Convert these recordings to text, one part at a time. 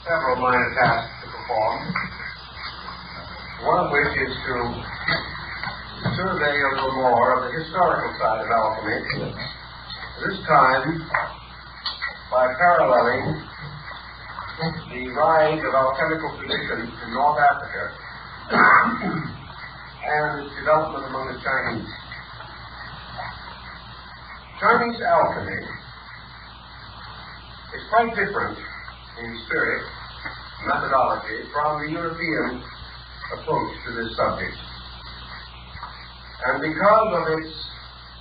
several minor tasks to perform, one of which is to survey a little more of the historical side of alchemy, this time by paralleling the rise of alchemical traditions in North Africa and its development among the Chinese. Chinese alchemy is quite different in spirit, methodology, from the European approach to this subject. And because of its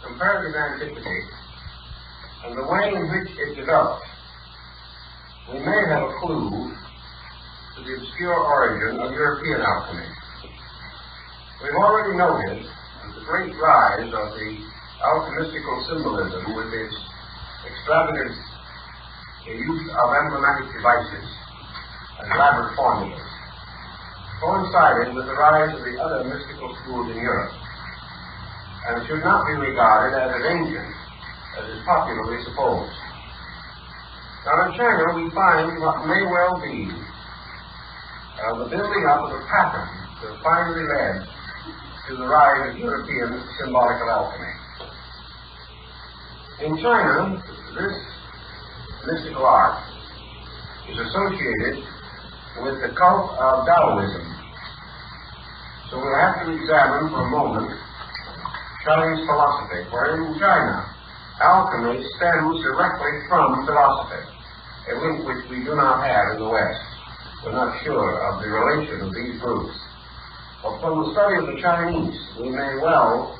comparative antiquity and the way in which it developed, we may have a clue to the obscure origin of European alchemy. We've already noted the great rise of the alchemistical symbolism with its extravagant use of emblematic devices and elaborate formulas coincided with the rise of the other mystical schools in Europe, and should not be regarded as ancient as is popularly supposed. Now in China we find what may well be the building up of a pattern that finally led to the rise of European symbolical alchemy. In China, this mystical art is associated with the cult of Taoism. So we'll have to examine for a moment Chinese philosophy, where in China, alchemy stems directly from philosophy, a link which we do not have in the West. We're not sure of the relation of these groups. But from the study of the Chinese, we may well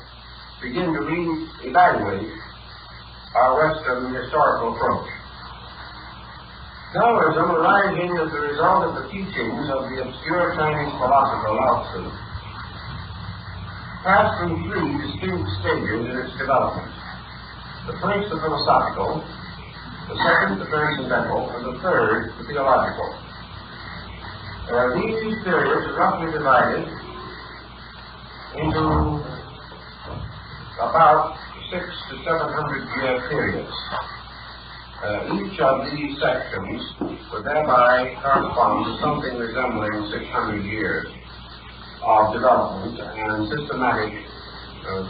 begin to re-evaluate our Western historical approach. Taoism, arising as a result of the teachings of the obscure Chinese philosopher Lao Tzu, passed through three distinct stages in its development. The first, the philosophical; the second, the transcendental; and the third, the theological. These periods are roughly divided into about 600 to 700 year periods. Each of these sections would thereby correspond to something resembling 600 years of development and systematic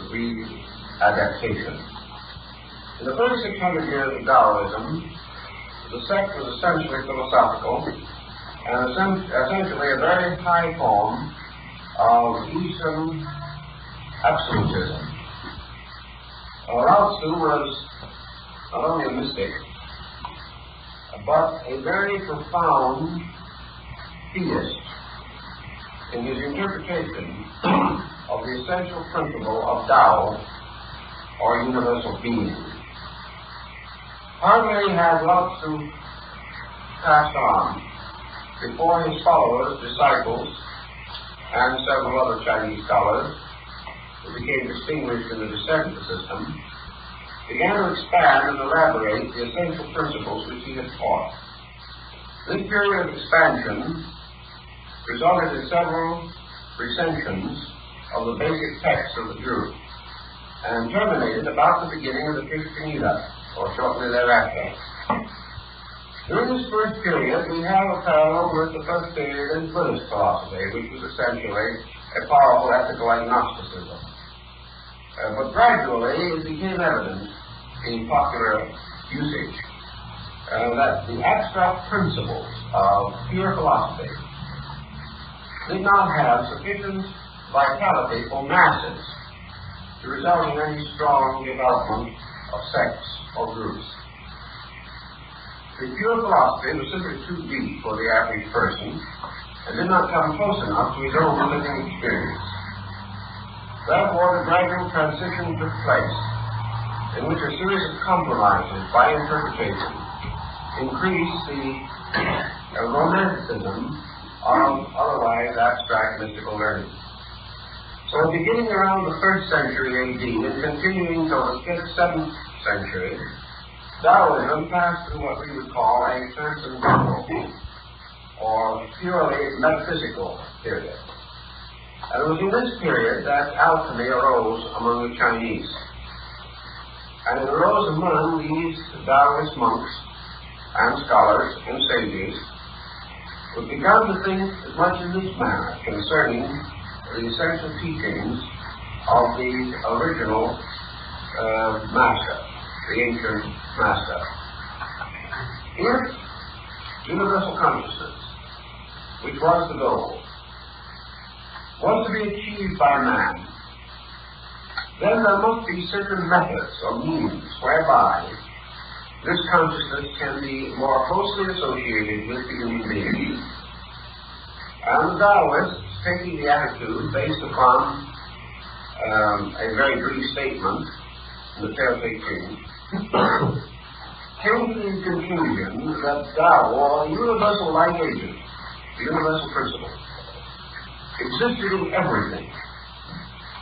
readaptation. In the first 600 years of Taoism, the sect was essentially philosophical and essentially a very high form of Eastern absolutism. Lao Tzu was not only a mystic, but a very profound theist in his interpretation of the essential principle of Tao, or universal being. Hardly had Lao Tzu passed on before his followers, disciples, and several other Chinese scholars who became distinguished in the descent system began to expand and elaborate the essential principles which he had taught. This period of expansion resulted in several recensions of the basic text of the group and terminated about the beginning of the Christian era, or shortly thereafter. During this first period, we have a parallel with the first period in Buddhist philosophy, which was essentially a powerful ethical agnosticism. But gradually it became evident in popular usage that the abstract principles of pure philosophy did not have sufficient vitality for masses to result in any strong development of sects or groups. The pure philosophy was simply too deep for the average person and did not come close enough to his own living experience. Therefore, the gradual transition took place, in which a series of compromises by interpretation increased the romanticism of otherwise abstract mystical learning. So beginning around the 1st century AD and continuing till the 5th, 7th century, Taoism passed through what we would call a transcendental or purely metaphysical period. And it was in this period that alchemy arose among the Chinese. And it arose among these Taoist monks and scholars and sages we began to think as much in this manner concerning the essential teachings of the original master, the ancient master. If universal consciousness, which was the goal, was to be achieved by man, then there must be certain methods or means whereby this consciousness can be more closely associated with the human being. And the Taoists, taking the attitude based upon a very brief statement in the Tao Te Ching, came to the conclusion that Tao, or the universal life agent, the universal principle, existed in everything,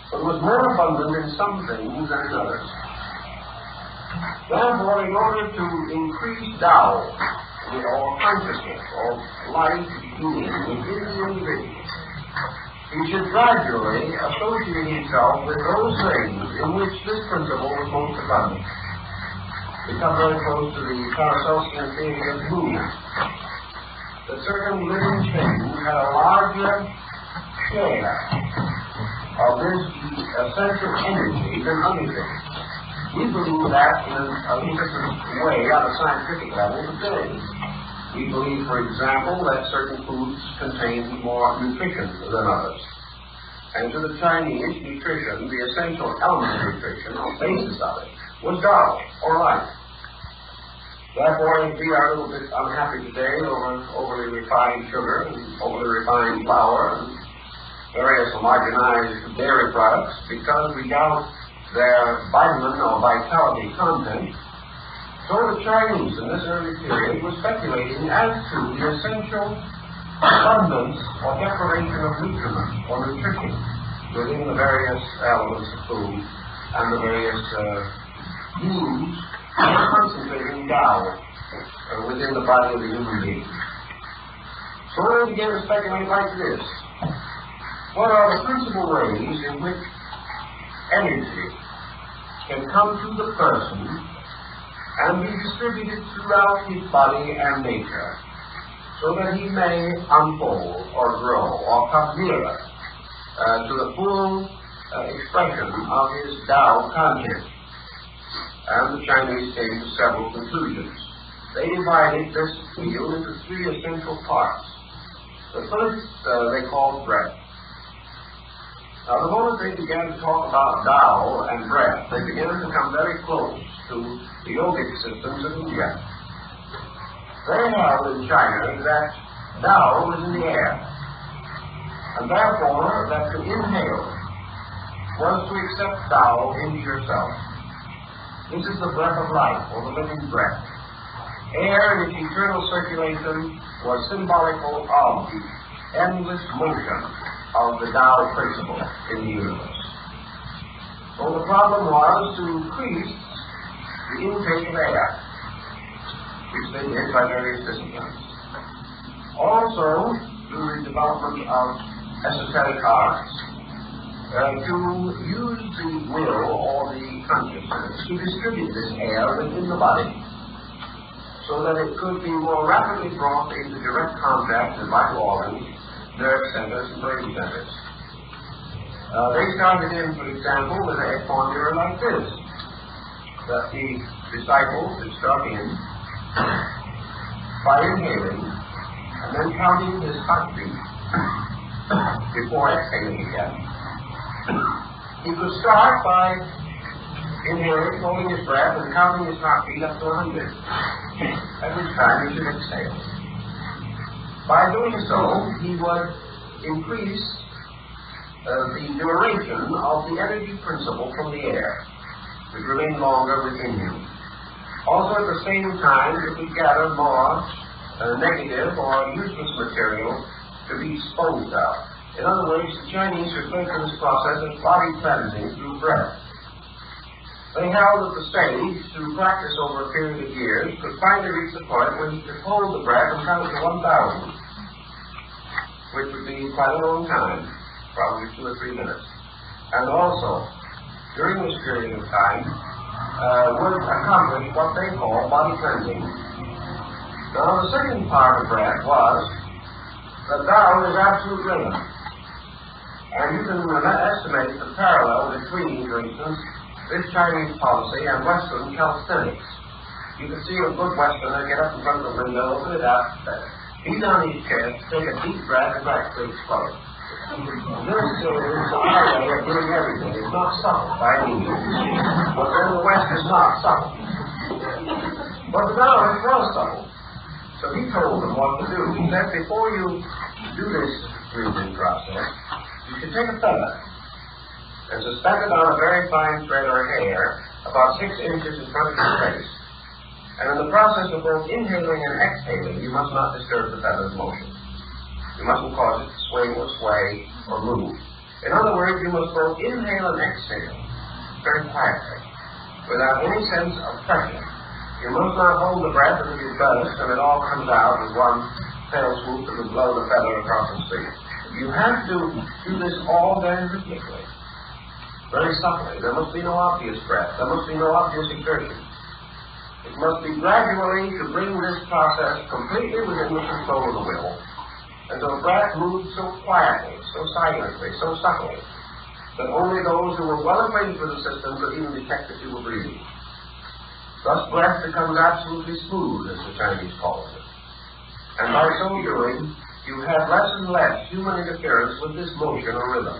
but was more abundant in some things than in others. Therefore, in order to increase Tao, or consciousness, or life being within the individual, he should gradually associate himself with those things in which this principle was most abundant. Become very close to the Paracelsian theory of movement, that certain living things had a larger share of this essential energy than other things. We believe that in a different way on a scientific level today. We believe, for example, that certain foods contain more nutrition than others. And to the Chinese, nutrition, the essential element of nutrition, or basis of it, was Tao, or life. Therefore, if we are a little bit unhappy today over overly refined sugar and overly refined flour and various homogenized dairy products, because we doubt their vitamin or vitality content, so the Chinese in this early period were speculating as to the essential abundance or deprivation of nutriment or nutrition within the various elements of food and the various means of concentrating Tao within the body of the human being. So they began to speculate like this. What are the principal ways in which energy can come to the person and be distributed throughout his body and nature, so that he may unfold or grow or come nearer to the full expression of his Tao content? And the Chinese came to several conclusions. They divided this field into three essential parts. The first they called breath. Now, the moment they began to talk about Tao and breath, they began to come very close to the yogic systems of India. They held in China that Tao was in the air, and therefore that to inhale was to accept Tao into yourself. This is the breath of life, or the living breath. Air in its eternal circulation was symbolical of the endless motion of the Tao principle in the universe. So the problem was to increase the intake of air, which they did by various disciplines. Also, through the development of esoteric arts, to use the will or the consciousness to distribute this air within the body, so that it could be more rapidly brought into direct contact with vital organs, nerve centers, and brain centers. They started in, for example, with a formula like this, that the disciple should start in by inhaling and then counting his heartbeat before exhaling again. He could start by inhaling, holding his breath, and counting his heartbeat up to 100, at which time he should exhale. By doing so, he would increase the duration of the energy principle from the air, which remained longer within him. Also, at the same time, it would gather more negative or useless material to be disposed of. In other words, the Chinese referred to this process as body cleansing through breath. They held that the sage, through practice over a period of years, could finally reach the point where he could hold the breath and count to 1,000, which would be quite a long time, probably 2 or 3 minutes. And also, during this period of time, would accomplish what they call body cleansing. Now, the second part of breath was the Tao is absolute rhythm. And you can estimate the parallel between, for instance, this Chinese policy and Western calisthenics. You can see a good Westerner get up in front of the window, open it up, beat on his chest, take a deep breath, and practically explode. This is our way of doing everything. It's not subtle by any means. But then the West is not subtle. But the Taoist was subtle. So he told them what to do. He said, before you do this breathing process, you should take a feather and suspend it on a very fine thread or hair about 6 inches in front of your face. And in the process of both inhaling and exhaling, you must not disturb the feather's motion. You mustn't cause it to swing or sway or move. In other words, you must both inhale and exhale very quietly, without any sense of pressure. You must not hold the breath until you burst and it all comes out with one fell swoop that will blow the feather across the street. You have to do this all very rhythmically, very subtly. There must be no obvious breath. There must be no obvious exertion. It must be gradually to bring this process completely within the control of the will, and the breath moves so quietly, so silently, so subtly, that only those who were well acquainted with the system could even detect that you were breathing. Thus breath becomes absolutely smooth, as the Chinese call it. And by so doing, you have less and less human interference with this motion or rhythm.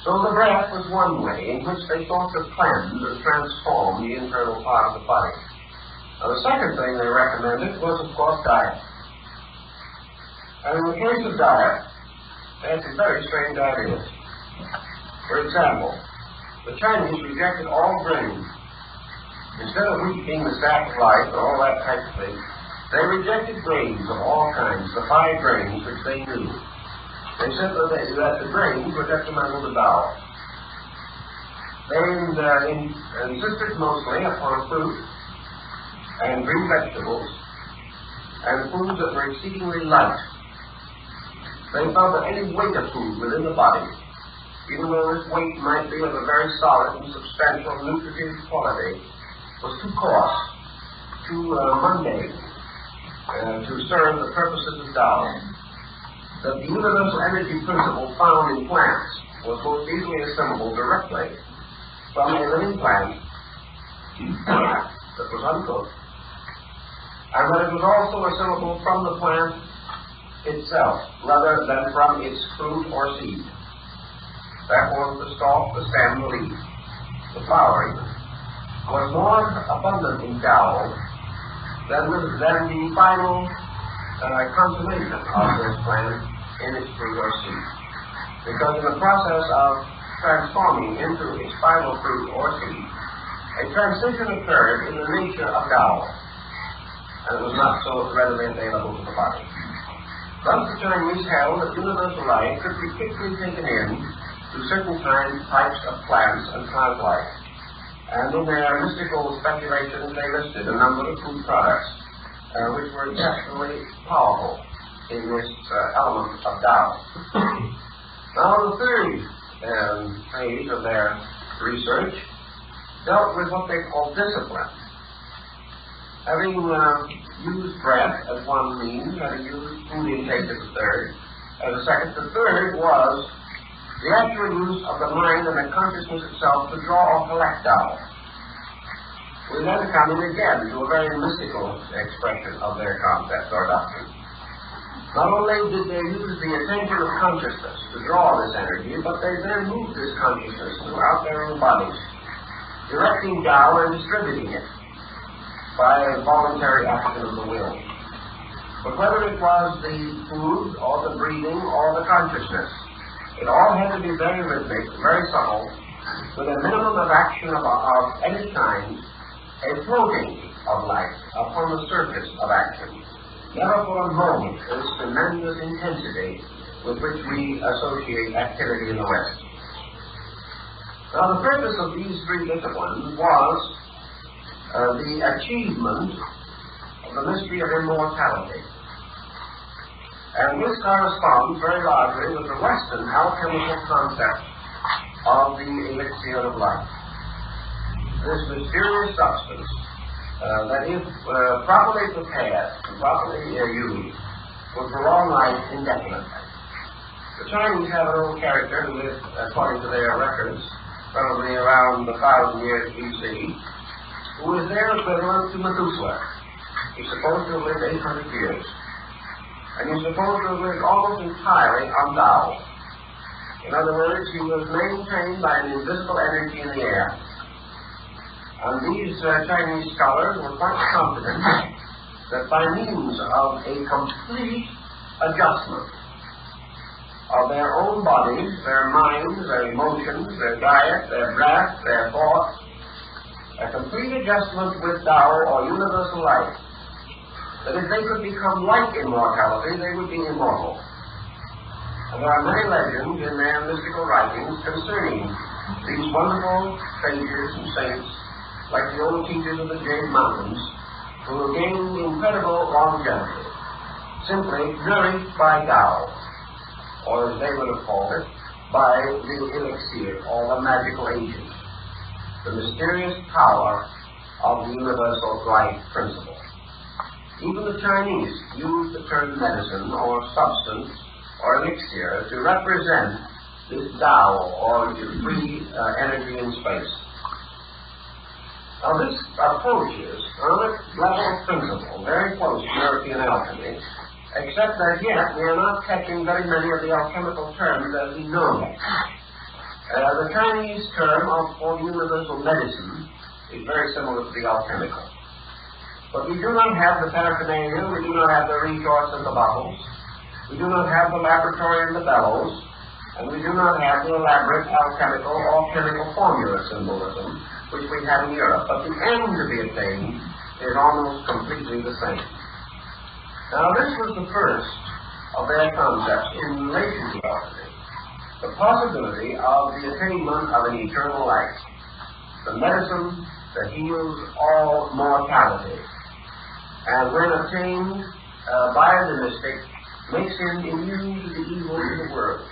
So the breath was one way in which they sought to cleanse and transform the internal part of the body. Now, the second thing they recommended was, of course, diet. And in the case of diet, they had some very strange ideas. For example, the Chinese rejected all grain. Instead of wheat being the staff of life and all that type of thing, they rejected grains of all kinds, the 5 grains which they knew. They said that the grains were detrimental to Tao. They insisted mostly upon fruit and green vegetables and foods that were exceedingly light. They felt that any weight of food within the body, even though this weight might be of a very solid and substantial nutritive quality, was too coarse, too mundane, to serve the purposes of Tao. That the universal energy principle found in plants was most easily assimilable directly from a living plant that was uncooked, and that it was also assimilable from the plant itself, rather than from its fruit or seed. Therefore, the stalk, the stem, the leaf, the flower even, was more abundant in Tao than the final consummation of this plant in its fruit or seed. Because in the process of transforming into its final fruit or seed, a transition occurred in the nature of Tao, and it was not so readily available to the body. Thus the Chinese held that universal life could be quickly taken in to certain types of plants and plant life. And in their mystical speculations, they listed a number of food products which were definitely powerful in this element of Tao. Now, the third phase of their research dealt with what they call discipline. Having used breath as one means, having used food intake as a third, as a second, the third was the actual use of the mind and the consciousness itself to draw or collect Tao. We then come in again to a very mystical expression of their concept or doctrine. Not only did they use the attention of consciousness to draw this energy, but they then moved this consciousness throughout their own bodies, directing Tao and distributing it by a voluntary action of the will. But whether it was the food or the breathing or the consciousness, it all had to be very rhythmic, very subtle, with a minimum of action of any kind, a floating of life upon the surface of action. Never for a moment this tremendous intensity with which we associate activity in the West. Now, the purpose of these 3 disciplines was the achievement of the mystery of immortality. And this corresponds very largely with the Western alchemical concept of the elixir of life. This mysterious substance that if properly prepared and properly used, would prolong life indefinitely. The Chinese have an old character who lived, according to their records, probably around 1,000 years BC, who is their equivalent to Methuselah. He's supposed to have lived 800 years. And he's supposed to have lived almost entirely on Tao. In other words, he was maintained by an invisible energy in the air. And these Chinese scholars were quite confident that by means of a complete adjustment of their own bodies, their minds, their emotions, their diet, their breath, their thoughts, a complete adjustment with Tao or universal life, that if they could become like immortality, they would be immortal. And there are many legends in their mystical writings concerning these wonderful sages and saints, like the old teachers of the Jade Mountains, who gained incredible longevity, simply nourished by Tao, or as they would have called it, by the elixir, or the magical agent, the mysterious power of the universal life principle. Even the Chinese use the term medicine, or substance, or elixir, to represent this Tao, or free energy in space. Now this approaches on a level of principle very close to European alchemy, except that yet we are not catching very many of the alchemical terms as we know them. The Chinese term for the universal medicine is very similar to the alchemical. But we do not have the paraphernalia, we do not have the retorts and the bottles, we do not have the laboratory and the bellows, and we do not have the elaborate alchemical or chemical formula symbolism which we have in Europe. But the end to be attained is almost completely the same. Now this was the first of their concepts in relation to alchemy, the possibility of the attainment of an eternal life, the medicine that heals all mortality, and when obtained by the mystic, makes him immune to the evils of the world.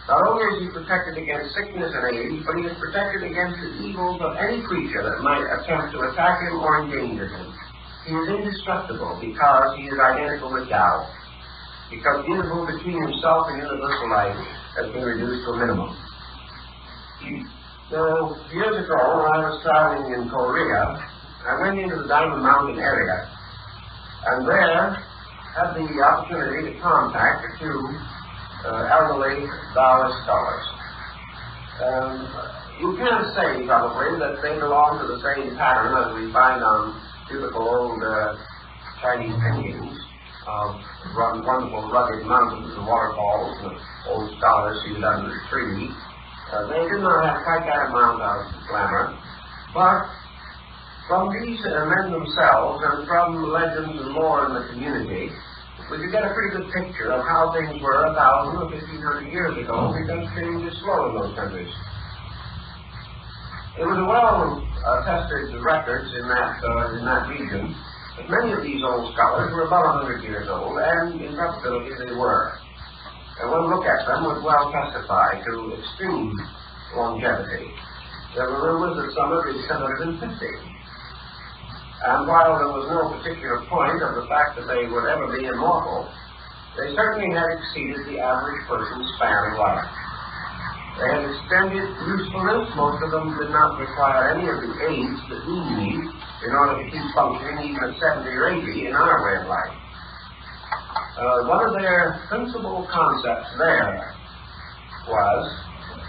Not only is he protected against sickness and age, but he is protected against the evils of any creature that might attempt to attack him or endanger him. He is indestructible because he is identical with Tao, because the interval between himself and universal life has been reduced to a minimum. Now, years ago, when I was traveling in Korea, I went into the Diamond Mountain area, and there had the opportunity to contact a few elderly Taoist scholars. You can't say, probably, that they belong to the same pattern as we find on beautiful old Chinese paintings of wonderful rugged mountains and waterfalls and old scholars seated under a tree. They do not have quite that amount of glamour, but from these men themselves and from legends and lore in the community, we could get a pretty good picture of how things were 1,000 or 1,500 years ago, because change is slow in those countries. It was a well-tested records in that region, but many of these old scholars were about 100 years old, and in probability they were. And one look at them would well testify to extreme longevity. There were rumors that some had reached 150. And while there was no particular point of the fact that they would ever be immortal, they certainly had exceeded the average person's span of life. They had extended usefulness. Most of them did not require any of the aids that we need in order to keep functioning even at 70 or 80 in our way of life. One of their principal concepts there was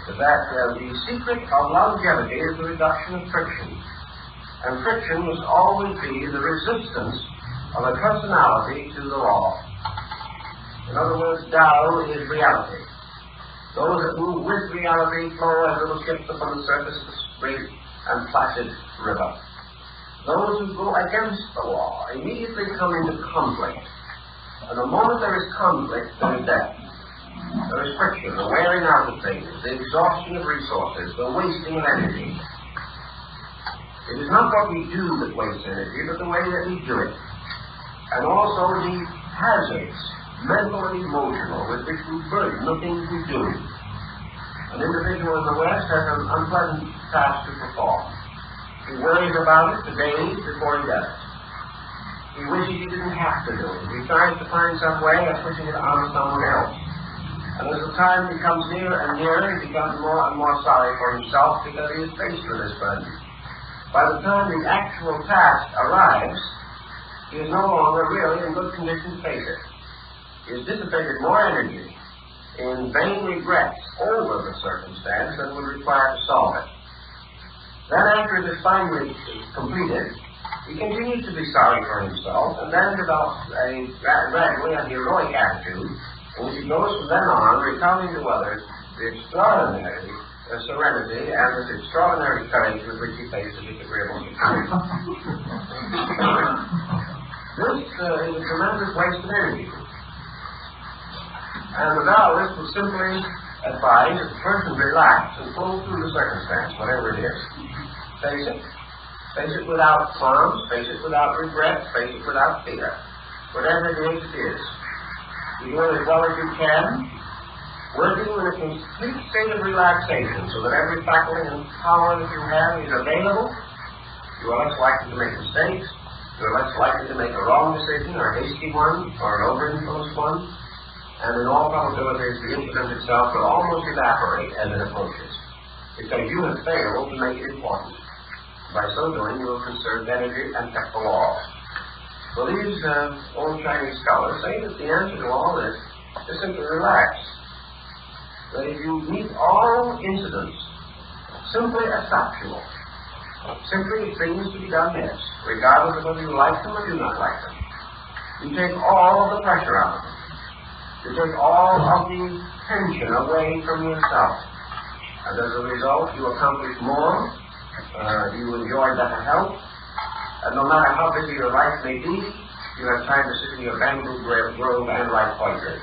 that the secret of longevity is the reduction of friction. And friction must always be the resistance of a personality to the law. In other words, Tao is reality. Those that move with reality flow as little ships upon the surface of a straight and placid river. Those who go against the law immediately come into conflict. And the moment there is conflict, there is death. There is friction, the wearing out of things, the exhaustion of resources, the wasting of energy. It is not what we do that wastes energy, but the way that we do it. And also the hazards, mental and emotional, with which we burden the things we do. An individual in the West has an unpleasant task to perform. He worries about it for days before he does it. He wishes he didn't have to do it. He tries to find some way of pushing it on someone else. And as the time becomes nearer and nearer, he becomes more and more sorry for himself because he is faced with this burden. By the time the actual task arrives, he is no longer really in good condition to face it. He has dissipated more energy in vain regrets over the circumstance than would require to solve it. Then after it is finally completed, he continues to be sorry for himself and then develops gradually a heroic attitude in which he goes from then on recounting to others the extraordinary serenity and this extraordinary courage with which he faced the disagreeable situation. This is a tremendous waste of energy. And the Taoist would simply advise that the person relax and flow through the circumstance, whatever it is. Face it. Face it without qualms, face it without regret, face it without fear. Whatever it is, it is. You do it as well as you can, working in a complete state of relaxation so that every faculty and power that you have is available. You are less likely to make mistakes. You are less likely to make a wrong decision or a hasty one or an over-influenced one. And in all probabilities, the incident itself will almost evaporate as it approaches, because you have failed to make it important. By so doing, you will conserve energy and kept the law. So these old Chinese scholars say that the answer to all this is simply relax. That if you meet all incidents simply as factual, simply as things to be done next, regardless of whether you like them or do not like them, you take all of the pressure out of them. You take all of the tension away from yourself. And as a result, you accomplish more. You enjoy better health, and no matter how busy your life may be, you have time to sit in your bamboo grove and write poetry.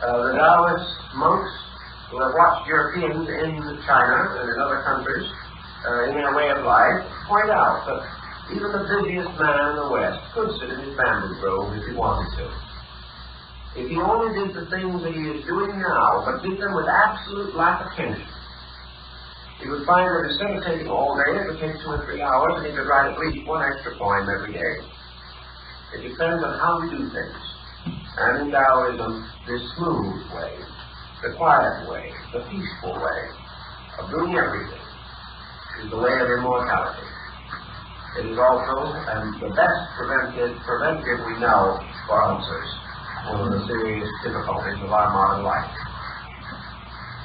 The Taoist monks who have watched Europeans in China and in other countries in their way of life point out that even the busiest man in the West could sit in his bamboo grove if he wanted to. If he only did the things that he is doing now, but did them with absolute lack of tension, he would find that instead of taking all day, it would take 2 or 3 hours, and he could write at least one extra poem every day. It depends on how we do things. And in Taoism, this smooth way, the quiet way, the peaceful way of doing everything is the way of immortality. It is also the best preventive we know for ulcers, one of the serious difficulties of our modern life.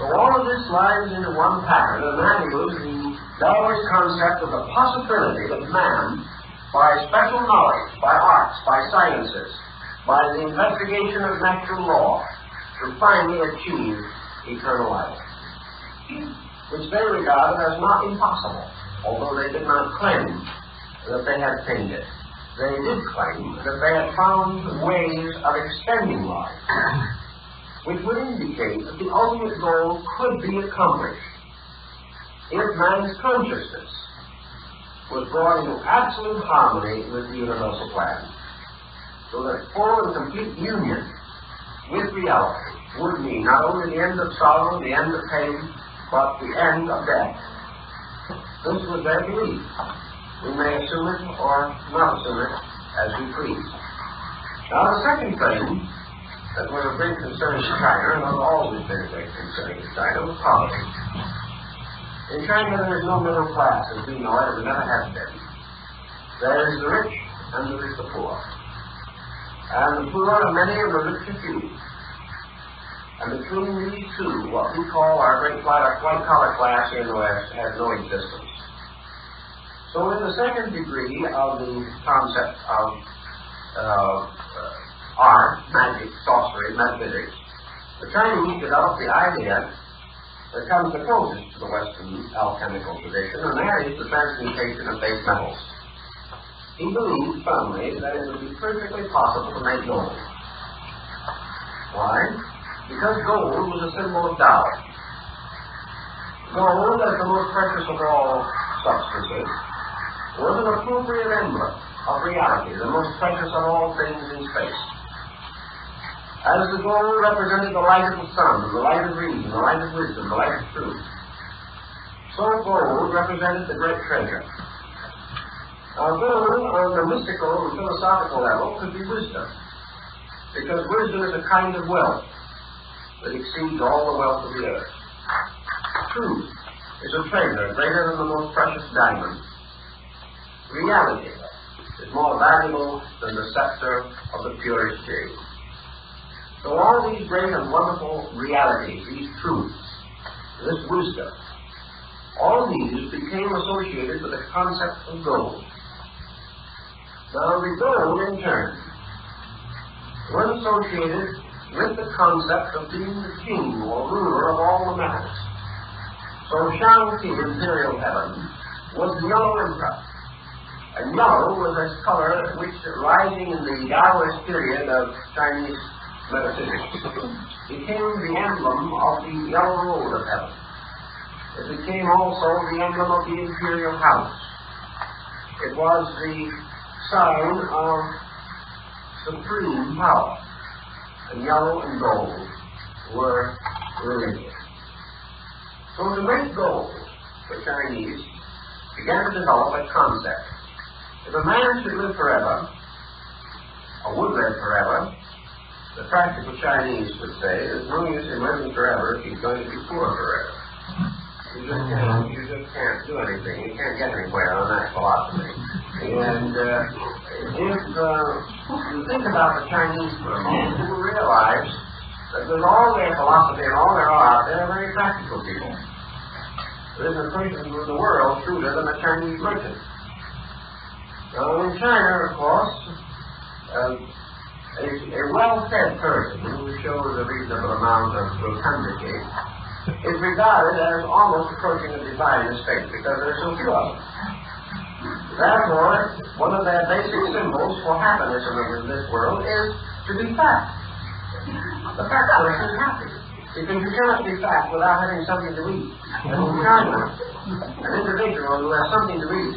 So all of this lies into one pattern, and that is the Taoist concept of the possibility that man, by special knowledge, by arts, by sciences, by the investigation of natural law, should finally achieve eternal life, which they regarded as not impossible, although they did not claim that they had attained it. They did claim that they had found ways of extending life, which would indicate that the ultimate goal could be accomplished if man's consciousness was brought into absolute harmony with the universal plan, so that full and complete union with reality would mean not only the end of sorrow, the end of pain, but the end of death. This was their belief. We may assume it or not assume it as we please. Now the second thing that was a great concern in China, and has always been a great concern in China, was poverty. In China, there is no middle class, as we know it, and never has been. There is the rich, and there is the poor. And the poor are many, and the rich are few. And between these two, what we call our great white-collar class here in the West has no existence. So in the second degree of the concept of art, magic, sorcery, metaphysics, the Chinese developed the idea that comes the closest to the Western alchemical tradition, and that is the transmutation of base metals. He believed firmly that it would be perfectly possible to make gold. Why? Because gold was a symbol of Tao. Gold, as the most precious of all substances, was an appropriate emblem of reality, the most precious of all things in space. As the gold represented the light of the sun, the light of reason, the light of wisdom, the light of truth, so gold represented the great treasure. Although on the mystical and philosophical level could be wisdom, because wisdom is a kind of wealth that exceeds all the wealth of the earth. Truth is a treasure greater than the most precious diamond. Reality is more valuable than the scepter of the purest jade. So all these great and wonderful realities, these truths, this wisdom, all these became associated with the concept of gold. Now the gold, in turn, was associated with the concept of being the king or ruler of all the metals. So Shang-Ti, imperial heaven, was the yellow emperor. And yellow was a color which, rising in the Taoist period of Chinese metaphysics, became the emblem of the yellow road of heaven. It became also the emblem of the imperial house. It was the sign of supreme power. And yellow and gold were related. So to make gold, the Chinese began to develop a concept. If a man should live forever, or would live forever, the practical Chinese would say, there's no use in living forever if he's going to be poor forever. You just can't do anything. You can't get anywhere on that philosophy. And if you think about the Chinese for a moment, you will realize that with all their philosophy and all their art, they're very practical people. There isn't a person in the world shrewder than a Chinese merchant. Now, in China, of course, a well-fed person who shows a reasonable amount of rotundity is regarded as almost approaching a divine estate because there are so few of them. Therefore, one of their basic symbols for happiness in this world is to be fat. The fat person is happy because you cannot be fat without having something to eat. And in China, an individual who has something to eat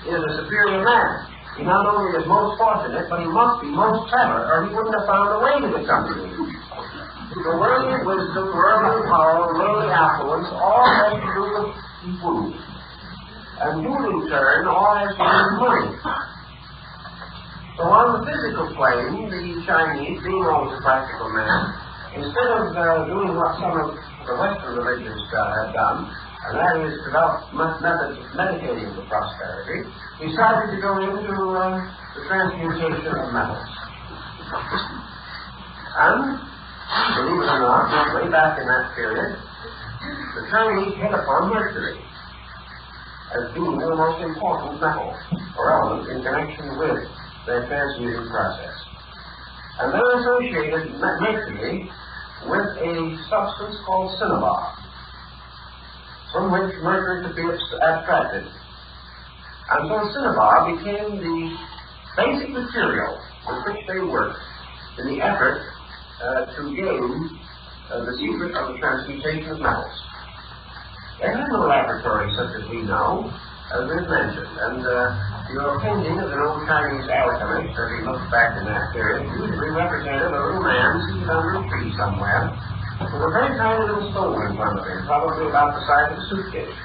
is a superior man. He not only is most fortunate, but he must be most clever, or he wouldn't have found a way to get something to eat. So worldly wisdom, worldly power, worldly affluence, all has to do with food. And food, in turn, all has to do with money. So on the physical plane, the Chinese, being always a practical man, instead of doing what some of the Western religions have done, and that is develop methods of meditating for prosperity, he started to go into the transmutation of metals. And believe it or not, way back in that period, the Chinese hit upon mercury as being the most important metal or element in connection with their transmuting process. And they associated mercury with a substance called cinnabar, from which mercury could be abstracted. And so cinnabar became the basic material with which they worked in the effort to gain the secret of the transmutation of metals. They had no laboratory such as we know, as we've mentioned, and your painting of an old Chinese alchemist, as he looks back in that period, usually represented a little man seated under a tree somewhere, with a very tiny little stone in front of him, probably about the size of a suitcase,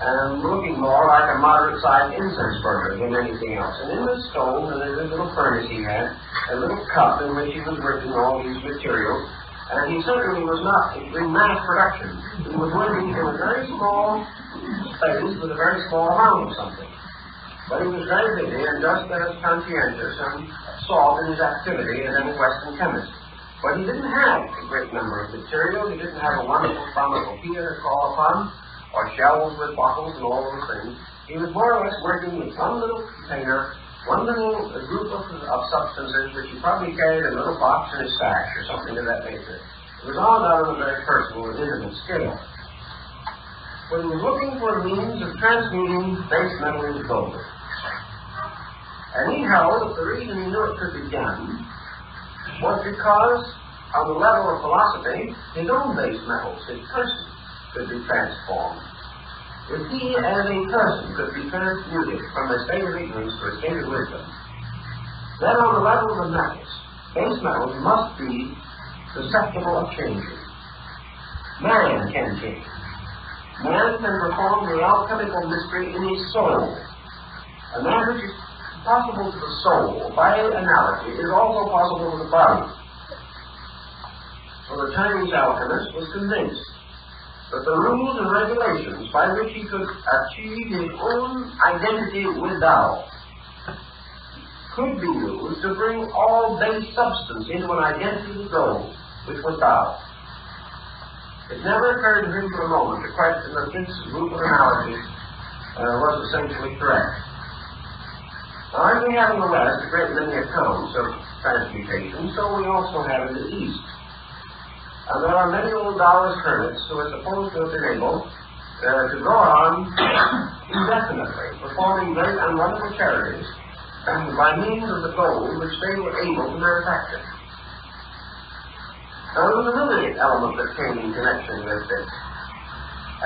and looking more like a moderate-sized incense burner than anything else. And in the stone, and in this little furnace he had, a little cup in which he was working all these materials, and he certainly was not in mass production. He was working in a very small space with a very small amount of something. But he was very busy and just as conscientious and solved in his activity as any Western chemist. But he didn't have a great number of materials. He didn't have a wonderful pharmacopoeia to call upon, or shelves with bottles and all those things. He was more or less working with one little container, one little group of substances which he probably carried in a little box in his sash or something of that nature. It was all done on a very personal and intimate scale. But he was looking for a means of transmuting base metal into gold. And he held that the reason he knew it could be done was because, on the level of philosophy, his own base metals, his person, could be transformed. If he, as a person, could be transmuted from a state of ignorance to a state of wisdom, then on the level of the metals, base metals must be susceptible of changing. Man can change. Man can perform the alchemical mystery in his soul. And that which is possible to the soul, by analogy, is also possible to the body. So the Chinese alchemist was convinced that the rules and regulations by which he could achieve his own identity with Tao could be used to bring all base substance into an identity with those, which was Tao. It never occurred to him for a moment to question that this group of analogies was essentially correct. Now, as we have in the West a great many accounts of transmutation, so we also have in the East. And there are many old Taoist hermits who are supposed to have been able to go on indefinitely, performing great and wonderful charities, and by means of the gold which they were able to manufacture. Now, there was another element that came in connection with this,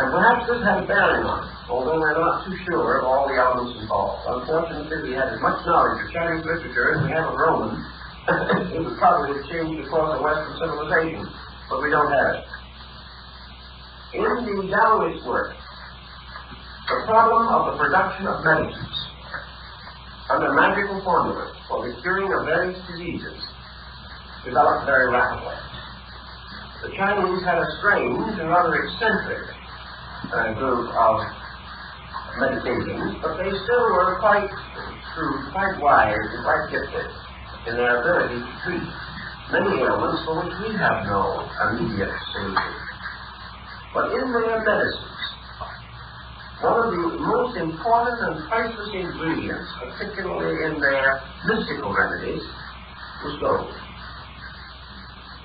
and perhaps this had a bearing on it, although we're not too sure of all the elements involved. Unfortunately, we had as much knowledge of Chinese literature as we have of Roman. It would probably have changed across the Western civilization, but we don't have it. In the Taoist work, the problem of the production of medicines under magical formulas for the curing of various diseases developed very rapidly. The Chinese had a strange and rather eccentric group of medications, but they still were quite shrewd, quite wise, and quite gifted in their ability to treat many ailments for which we have no immediate solution. But in their medicines, one of the most important and priceless ingredients, particularly in their mystical remedies, was gold.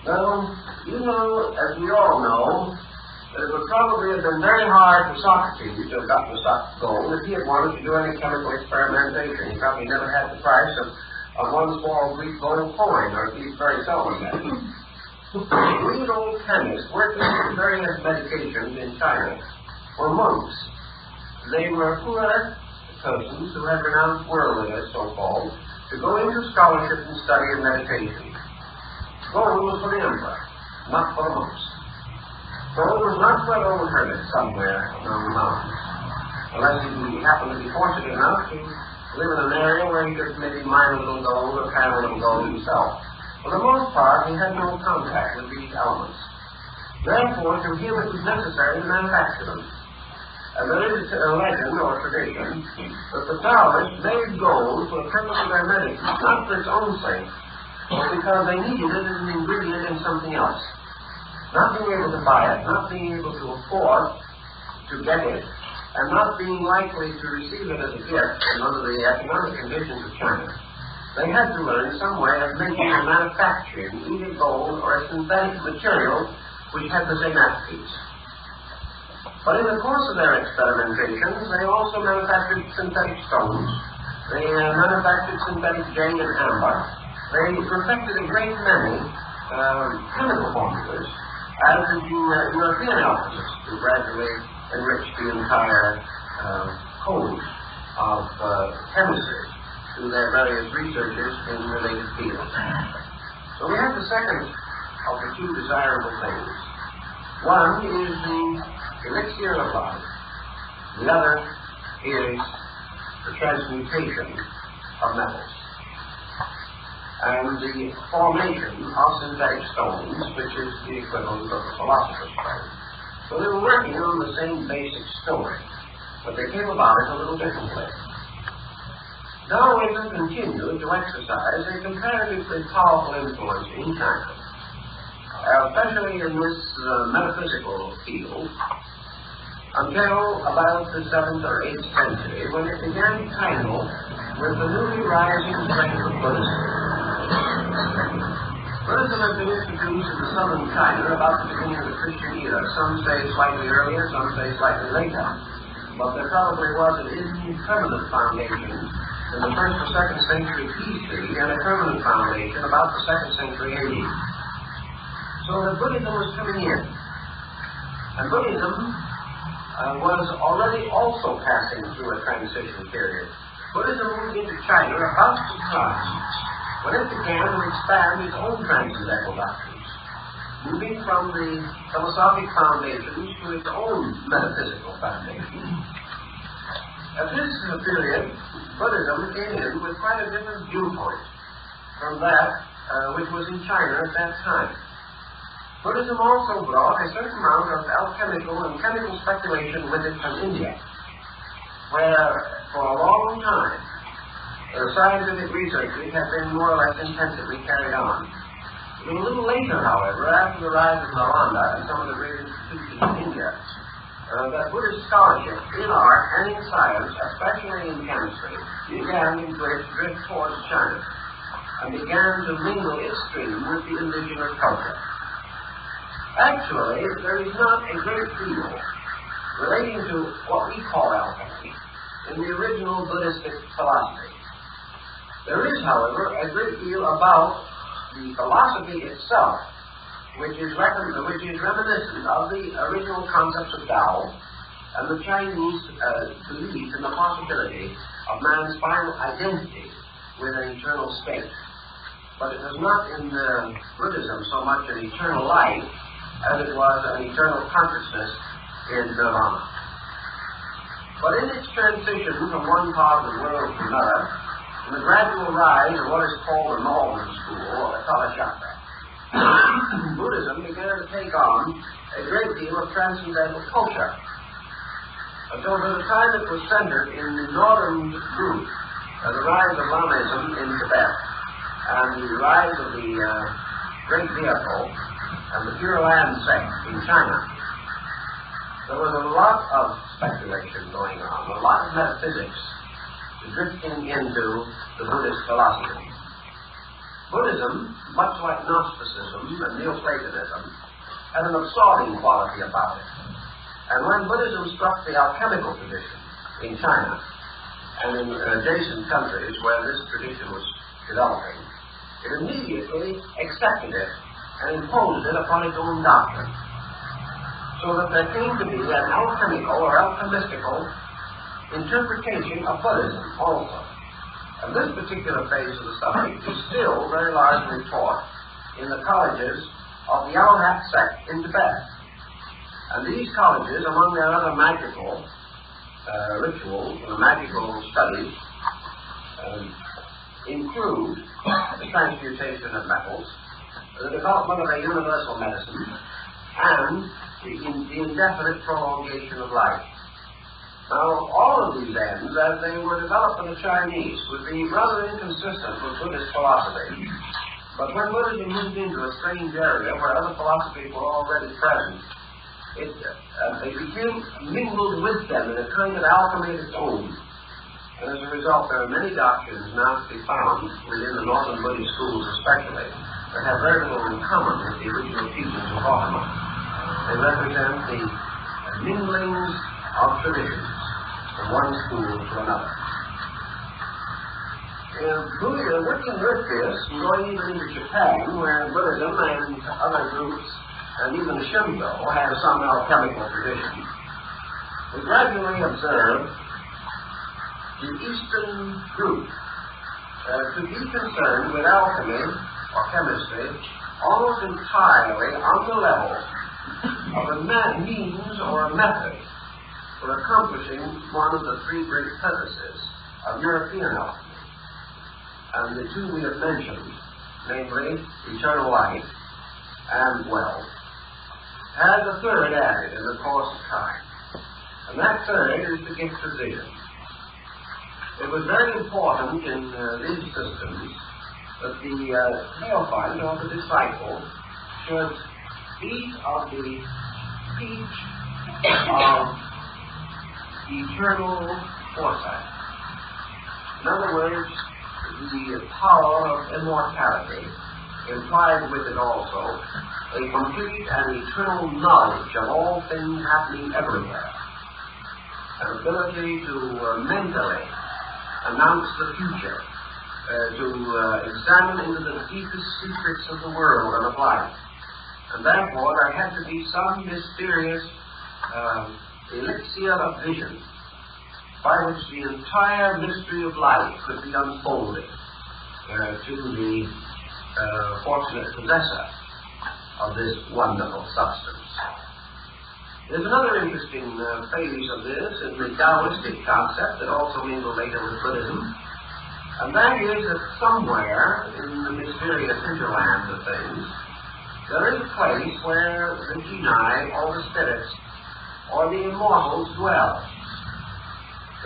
Now, you know, as we all know, that it would probably have been very hard for Socrates to have gotten gold if he had wanted to do any chemical experimentation. He probably never had the price of one small Greek gold coin, or at least very seldom had it. These old chemists working with various medications in China were monks. They were poor persons who had renounced worldliness, so-called, to go into scholarship and study and meditation. Gold was for the emperor, not for the monks. Gold was not for an old hermit somewhere among the mountains, unless he happened to be fortunate enough to live in an area where he could maybe mine a little gold or pan a little gold himself. For the most part, he had no contact with these elements. Therefore, to him it was necessary to manufacture them. And there is a legend or tradition that the Taoists made gold for the purpose of their medicine, not for its own sake, but because they needed it as an ingredient in something else. Not being able to buy it, not being able to afford to get it, and not being likely to receive it as a gift under the economic conditions of China, they had to learn some way of making and manufacturing either gold or a synthetic material which had the same attributes. But in the course of their experimentations, they also manufactured synthetic stones. They manufactured synthetic jade and amber. They perfected a great many chemical formulas, as did the European alchemists, who gradually enriched the entire code of chemistry through their various researches in related fields. So we have the second of the two desirable things. One is the elixir of life. The other is the transmutation of metals. And the formation of synthetic stones, which is the equivalent of the philosopher's stone. So they were working on the same basic story, but they came about it a little differently. Taoism continued to exercise a comparatively powerful influence in China, especially in this metaphysical field, until about the 7th or 8th century, when it began to tangle with the newly rising strength of Buddhism. Buddhism had been introduced into southern China about the beginning of the Christian era. Some say slightly earlier, some say slightly later. But there probably was an impermanent foundation in the 1st or 2nd century BC and a permanent foundation about the 2nd century AD. So that Buddhism was coming in. And Buddhism was already also passing through a transition period. Buddhism moved into China about the time when it began to expand its own transcendental doctrines, moving from the philosophic foundations to its own metaphysical foundations. At this period, Buddhism came in with quite a different viewpoint from that which was in China at that time. Buddhism also brought a certain amount of alchemical and chemical speculation with it from India, where for a long time scientific researches have been more or less intensively carried on. It was a little later, however, after the rise of Nalanda and some of the great institutions in India, that Buddhist scholarship in art and in science, especially in chemistry, began to drift towards China and began to mingle its stream with the indigenous culture. Actually, there is not a great deal relating to what we call alchemy in the original Buddhistic philosophy. There is, however, a great deal about the philosophy itself, which is reminiscent of the original concepts of Tao and the Chinese belief in the possibility of man's final identity with an eternal state. But it was not in Buddhism so much an eternal life as it was an eternal consciousness in Nirvana. But in its transition from one part of the world to another, and the gradual rise of what is called the Northern School, or the Kala Chakra, Buddhism began to take on a great deal of transcendental culture. Until for the time it was centered in the northern group, the rise of Lamaism in Tibet, and the rise of the Great Vehicle, and the Pure Land sect in China. There was a lot of speculation going on, a lot of metaphysics drifting into the Buddhist philosophy. Buddhism, much like Gnosticism and Neoplatonism, had an absorbing quality about it. And when Buddhism struck the alchemical tradition in China and in adjacent countries where this tradition was developing, it immediately accepted it and imposed it upon its own doctrine. So that there came to be an alchemical or alchemistical interpretation of Buddhism also. And this particular phase of the subject is still very largely taught in the colleges of the Alahat sect in Tibet. And these colleges, among their other magical rituals and magical studies, include the transmutation of metals, the development of a universal medicine, and the indefinite prolongation of life. Now, all of these ends, as they were developed in the Chinese, would be rather inconsistent with Buddhist philosophy. But when Buddhism moved into a strange area where other philosophies were already present, they became mingled with them in a kind of alchemy of its own. And as a result, there are many doctrines now to be found within the northern Buddhist schools especially that have very little in common with the original teachings of Gautama. They represent the minglings of traditions from one school to another. Working with this, going even into Japan, where Buddhism and other groups, and even Shinto, have some alchemical tradition, we gradually observe the Eastern group to be concerned with alchemy or chemistry almost entirely on the level of a means or a method for accomplishing one of the three great purposes of European alchemy. And the two we have mentioned, namely eternal life and wealth, has a third added in the course of time. And that third is the gift of vision. It was very important in these systems that the neophyte or the disciple should eat of the peach of eternal foresight. In other words, the power of immortality implied with it also a complete and eternal knowledge of all things happening everywhere, an ability to mentally announce the future, to examine into the deepest secrets of the world and of life. And therefore there had to be some mysterious elixir of vision by which the entire mystery of life could be unfolded to the fortunate possessor of this wonderful substance. There's another interesting phase of this in the Taoistic concept that also mingled later with Buddhism, and that is that somewhere in the mysterious hinterland of things, there is a place where the genii, or the spirits, or the immortals dwell.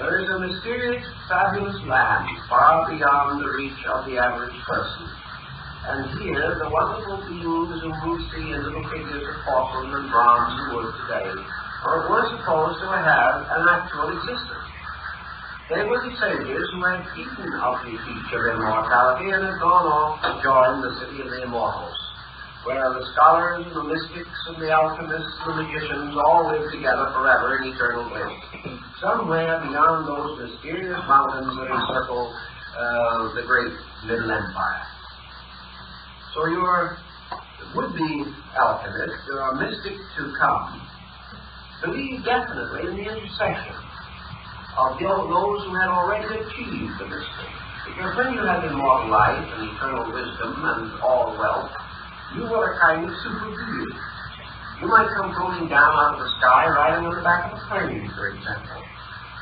There is a mysterious, fabulous land far beyond the reach of the average person. And here, the wonderful beings whom we see in little figures of porcelain and bronze and wood today were supposed to have an actual existence. They were the sages who had eaten of the peach of immortality and had gone off to join the city of the immortals, where the scholars and the mystics and the alchemists and the magicians all live together forever in eternal bliss, somewhere beyond those mysterious mountains that encircle the great Middle Empire. So your would-be alchemist, your mystic to come, believe definitely in the intercession of those who had already achieved the mystery. Because when you have immortal life and eternal wisdom and all wealth, you were a kind of super being. You might come floating down out of the sky riding on the back of a plane, for example.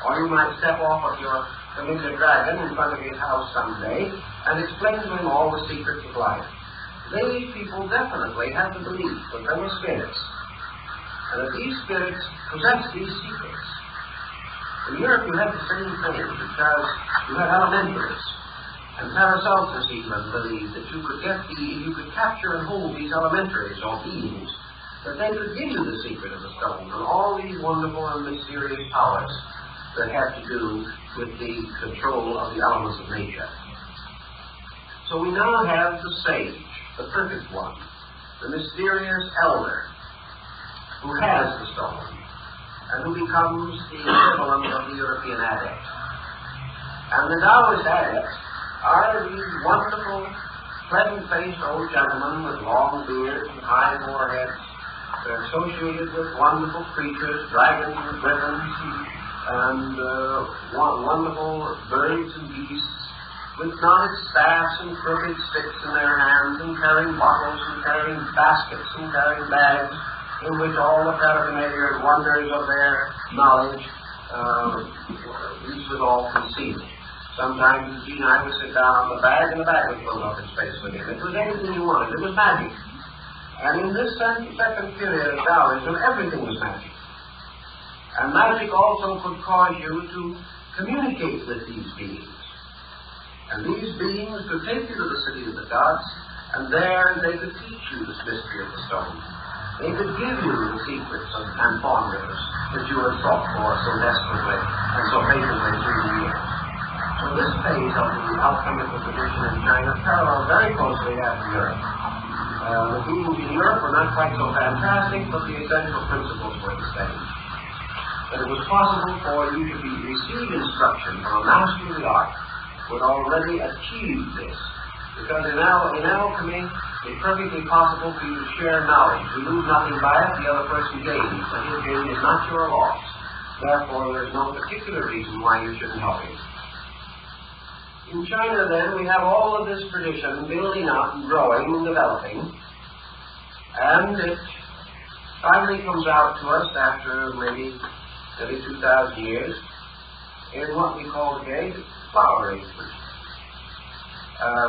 Or you might step off of your familiar dragon in front of his house someday and explain to him all the secrets of life. These people definitely had the belief that there were spirits, and that these spirits possessed these secrets. In Europe you had the same thing, because you had elementaries. And Paracelsus even believed that you could capture and hold these elementaries or beings, that they could give you the secret of the stone and all these wonderful and mysterious powers that have to do with the control of the elements of nature. So we now have the sage, the perfect one, the mysterious elder, who has the stone, and who becomes the equivalent of the European adept. And the Taoist adepts are these wonderful, pleasant-faced old gentlemen with long beards and high foreheads. They're associated with wonderful creatures, dragons and griffins, and wonderful birds and beasts, with knotted staffs and crooked sticks in their hands, and carrying bottles and carrying baskets and carrying bags, in which all the paraphernalia and wonders of their knowledge each was all concealed. Sometimes the genii would sit down on the bag, and the bag would float up in space with him. It was anything you wanted. It was magic. And in this second period of Taoism, everything was magic. And magic also could cause you to communicate with these beings. And these beings could take you to the city of the gods, and there they could teach you this mystery of the stone. They could give you the secrets and formulas that you had sought for so desperately and so patiently through the years. So this phase of the alchemical tradition in China paralleled very closely after Europe. The beings in Europe were not quite so fantastic, but the essential principles were the same. That it was possible for you to receive instruction from a master of the art who had already achieved this. Because in alchemy, it's perfectly possible for you to share knowledge. You lose nothing by it, the other person gains, but his gain is not your loss. Therefore, there's no particular reason why you shouldn't help him. In China, then, we have all of this tradition building up and growing and developing, and it finally comes out to us after maybe 2,000 years in what we call today flower arrangement.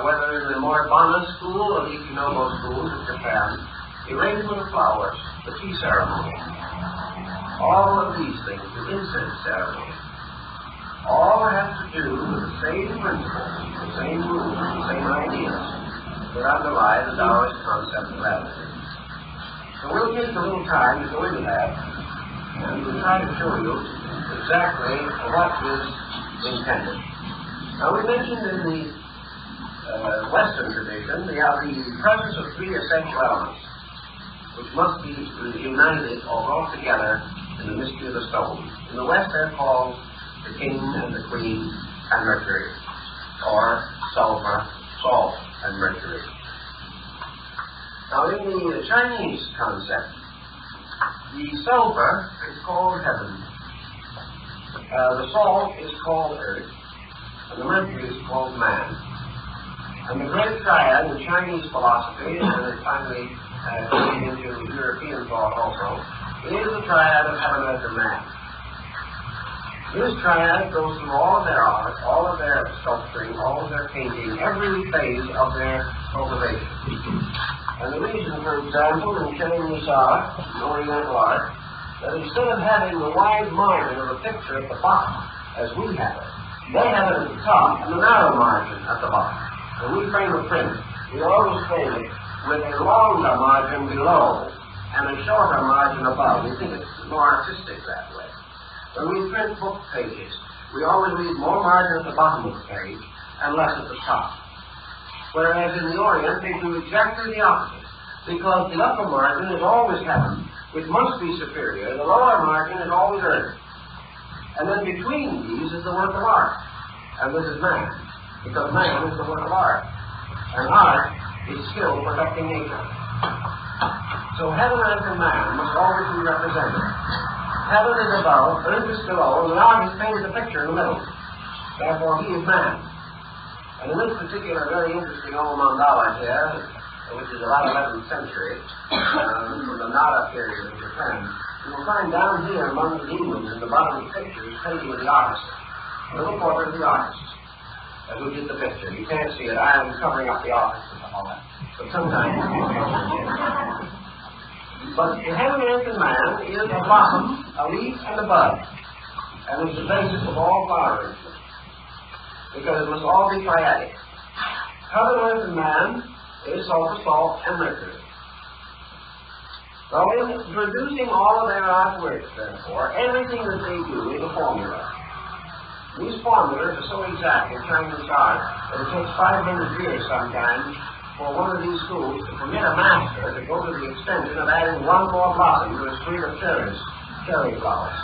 Whether in the Moribana school or the Ikinobo schools of Japan, the arrangement of flowers, the tea ceremony, all of these things, the incense ceremony, all have to do with the same principles, the same rules, the same ideas that underlie the Taoist concept of alchemy. So we'll take a little time to go into that, and we'll try to show you exactly what is intended. Now, we mentioned in the Western tradition the presence of three essential elements, which must be united or brought together in the mystery of the stone. In the West, they're called the king and the queen and Mercury, or sulfur, salt, and mercury. Now, in the Chinese concept, the sulfur is called heaven, the salt is called earth, and the mercury is called man. And the great triad in Chinese philosophy, and it finally came into European thought also, is the triad of heaven, earth, and man. This triad goes through all of their art, all of their sculpturing, all of their painting, every phase of their cultivation. And the reason, for example, in showing this art, Oriental art, that instead of having the wide margin of the picture at the bottom, as we have it, they have it at the top and the narrow margin at the bottom. When we frame a print, we always frame it with a longer margin below and a shorter margin above. We think it's more artistic that way. When we print book pages, we always leave more margin at the bottom of the page and less at the top. Whereas in the Orient, they do exactly the opposite, because the upper margin is always heaven, which must be superior. The lower margin is always earth. And then between these is the work of art. And this is man, because man is the work of art. And art is skill perfecting nature. So heaven, earth, and man must always be represented. Heaven is above, earth is below, and the artist painted the picture in the middle. Therefore, he is man. And in this particular very interesting old mandala here, which is about 11th century, from the Nara period in Japan, you will find down here among the demons in the bottom of the picture is painting of the artist. A little portrait of the artist who did the picture. You can't see it. I am covering up the artist and all that. But sometimes you can see it. But the heaven, earth, and man is a blossom, a leaf, and a bud. And it's the basis of all flower arrangements. Because it must all be triadic. Heaven, earth, and man is sulfur, salt, and mercury. So in producing all of their artworks, therefore, everything that they do is a formula. These formulas are so exact in Chinese art that it takes 500 years sometimes for one of these schools to permit a master to go to the extension of adding one more blossom to a suite of cherry flowers.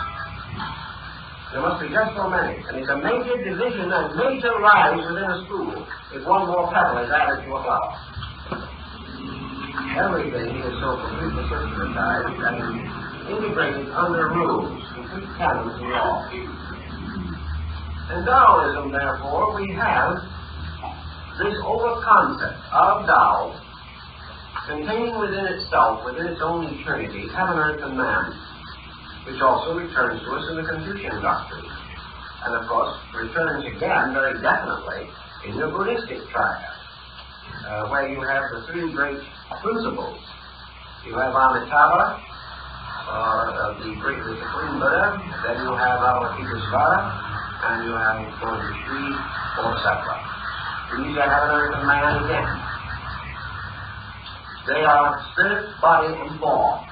There must be just so many. And it's a major division, a major rise within a school if one more petal is added to a flower. Everything is so completely systematized and integrated under rules, complete canons of law. In Taoism, therefore, we have this over-concept of Tao containing within itself, within its own eternity, heaven, earth, and man, which also returns to us in the Confucian doctrine. And, of course, returns again very definitely in the Buddhistic triad, where you have the three great principles. You have Amitabha, the Supreme Buddha, then you have Avalokitesvara, and you have Sri Bodhisattva. These are heaven, earth, and man again. They are spirit, body, and form.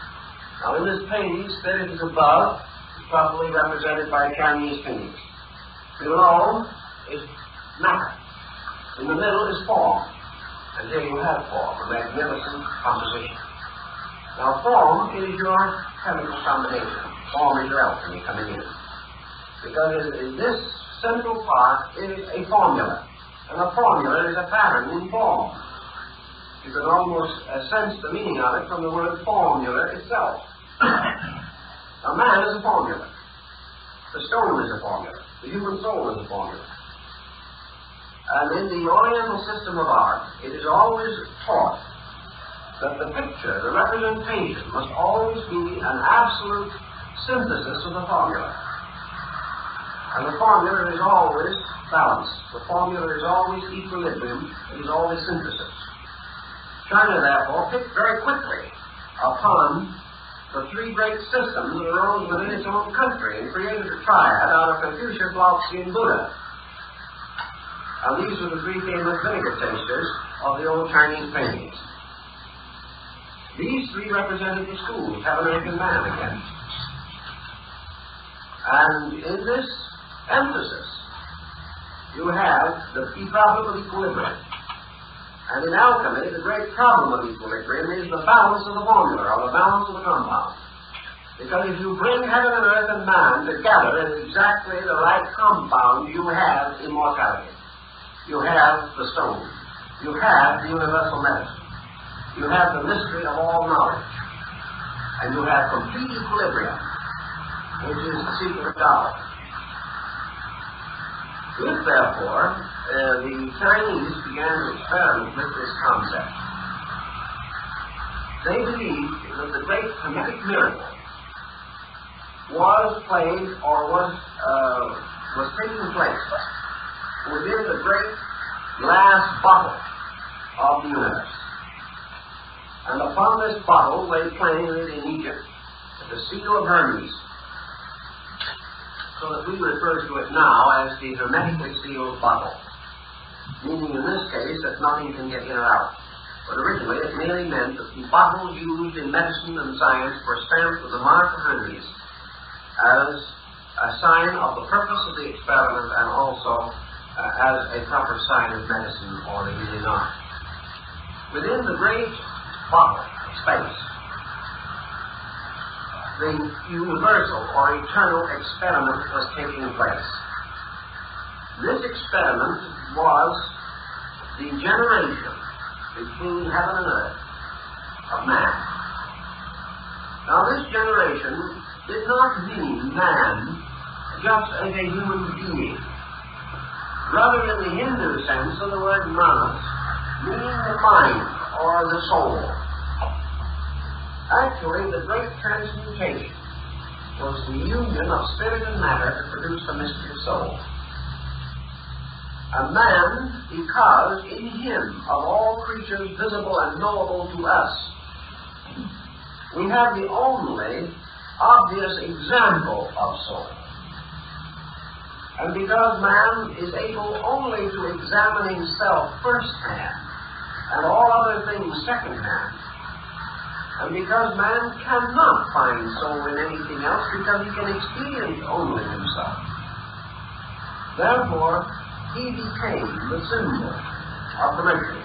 Now in this painting, spirit is above, properly represented by Chinese fingers. Below is matter. In the middle is form. And here you have form, a magnificent composition. Now form is your chemical combination. Form is your alchemy coming in. Because this central part is a formula. And a formula is a pattern in form. You can almost sense the meaning of it from the word formula itself. A man is a formula. The stone is a formula. The human soul is a formula. And in the Oriental system of art, it is always taught that the picture, the representation, must always be an absolute synthesis of the formula. And the formula is always balance. The formula is always equilibrium. It is always synthesis. China, therefore, picked very quickly upon the three great systems that arose within its own country and created a triad out of Confucius, Lao Tzu, and Buddha. And these were the three famous vinegar tasters of the old Chinese paintings. These three represented the schools, heaven, earth, and man again. And in this emphasis, you have the key problem of equilibrium. And in alchemy, the great problem of equilibrium is the balance of the formula, or the balance of the compound. Because if you bring heaven and earth and man together in exactly the right compound, you have immortality. You have the stone. You have the universal medicine. You have the mystery of all knowledge. And you have complete equilibrium, which is the secret of Tao. If, therefore, the Chinese began to experiment with this concept, they believed it was the great Hermetic miracle was played or was taking place within the great glass bottle of the universe. And upon this bottle lay plainly in Egypt the seal of Hermes, so that we refer to it now as the hermetically sealed bottle, meaning in this case that nothing can get in or out. But originally it merely meant that the bottles used in medicine and science were stamped with the mark of Hermes as a sign of the purpose of the experiment and also as a proper sign of medicine or the healing art. Within the great bottle of space, the universal or eternal experiment was taking place. This experiment was the generation between heaven and earth of man. Now this generation did not mean man just as a human being. Rather, in the Hindu sense of the word manas, meaning the mind or the soul. Actually, the great transmutation was the union of spirit and matter to produce the mystery of soul. A man, because in him, of all creatures visible and knowable to us, we have the only obvious example of soul. And because man is able only to examine himself firsthand, and all other things secondhand, and because man cannot find soul in anything else because he can experience only himself, therefore he became the symbol of the mystery.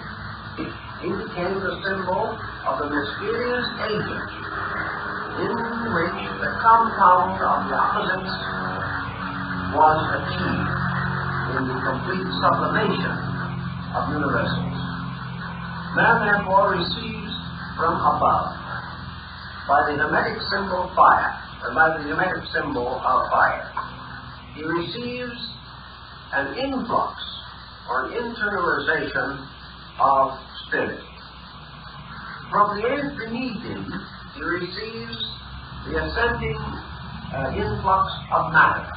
He became the symbol of the mysterious agent in which the compound of the opposites was achieved in the complete sublimation of universals. Man therefore receives from above, by the hermetic symbol fire, or by the hermetic symbol of fire, he receives an influx or an internalization of spirit. From the earth beneath him, he receives the ascending influx of matter.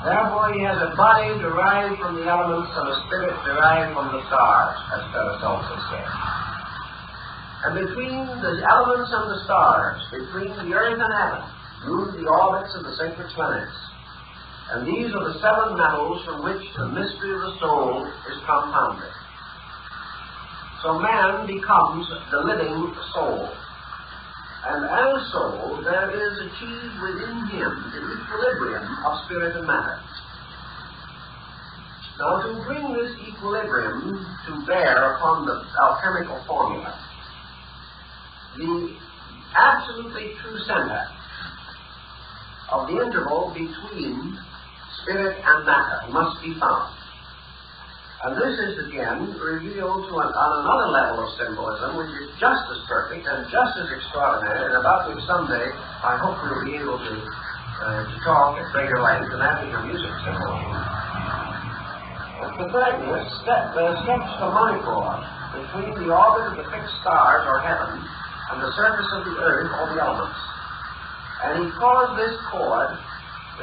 Therefore, he has a body derived from the elements and a spirit derived from the stars, as Paracelsus said. And between the elements and the stars, between the earth and heaven, move the orbits of the sacred planets. And these are the seven metals from which the mystery of the soul is compounded. So man becomes the living soul. And as soul, there is achieved within him the equilibrium of spirit and matter. Now, to bring this equilibrium to bear upon the alchemical formula, the absolutely true center of the interval between spirit and matter must be found. And this is again revealed on another level of symbolism which is just as perfect and just as extraordinary, and about which someday I hope we'll be able to talk at greater length, and that is your music symbolism. Pythagoras sketched a monochord between the orbit of the fixed stars or heaven and the surface of the earth or the elements. And he caused this chord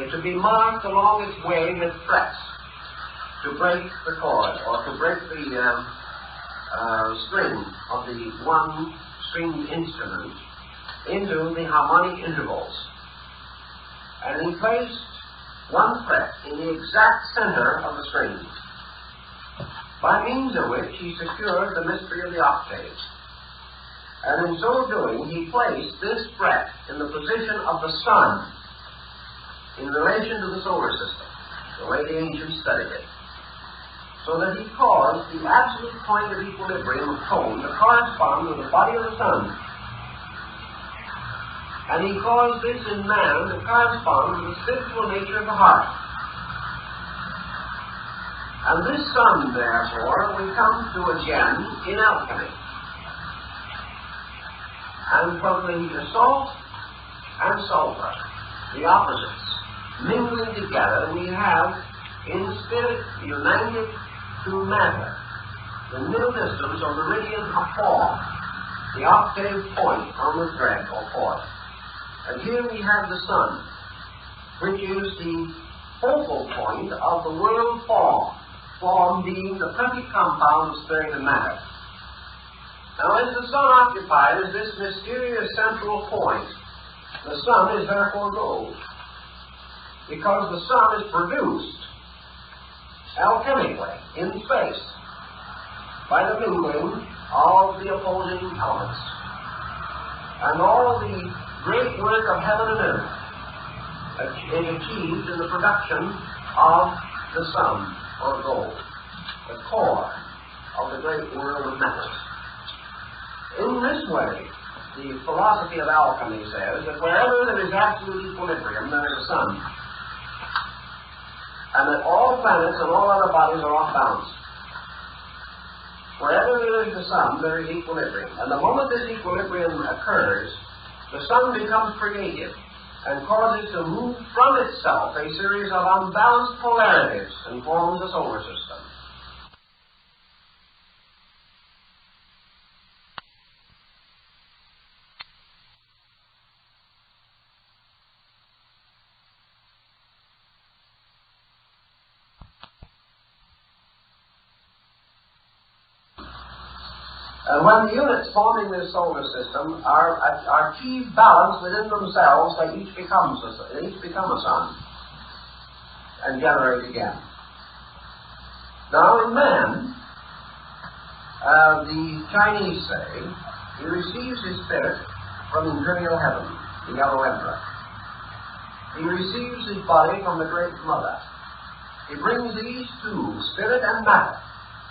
to be marked along its way with frets to break the chord or to break the string of the one stringed instrument into the harmonic intervals. And he placed one fret in the exact center of the string, by means of which he secured the mystery of the octaves. And in so doing, he placed this fret in the position of the sun in relation to the solar system, the way the ancients studied it, so that he caused the absolute point of equilibrium of tone to correspond with the body of the sun. And he caused this in man to correspond with the spiritual nature of the heart. And this sun, therefore, we come to again in alchemy. And from the salt and sulfur, the opposites, mingling together, we have in spirit united to matter the middle distance or meridian of form, the octave point on the thread or cord. And here we have the sun, which is the focal point of the world form being the perfect compound of spirit and matter. Now, as the sun occupies this mysterious central point, the sun is therefore gold, because the sun is produced alchemically in space by the mingling of the opposing elements. And all the great work of heaven and earth is achieved in the production of the sun, or gold, the core of the great world of metals. In this way, the philosophy of alchemy says that wherever there is absolute equilibrium, there is a sun. And that all planets and all other bodies are off balance. Wherever there is the sun, there is equilibrium. And the moment this equilibrium occurs, the sun becomes creative and causes to move from itself a series of unbalanced polarities and forms a solar system. And when the units forming this solar system are achieved balance within themselves, they each become a sun and generate again. Now in man, the Chinese say, he receives his spirit from imperial heaven, the yellow emperor. He receives his body from the great mother. He brings these two, spirit and matter,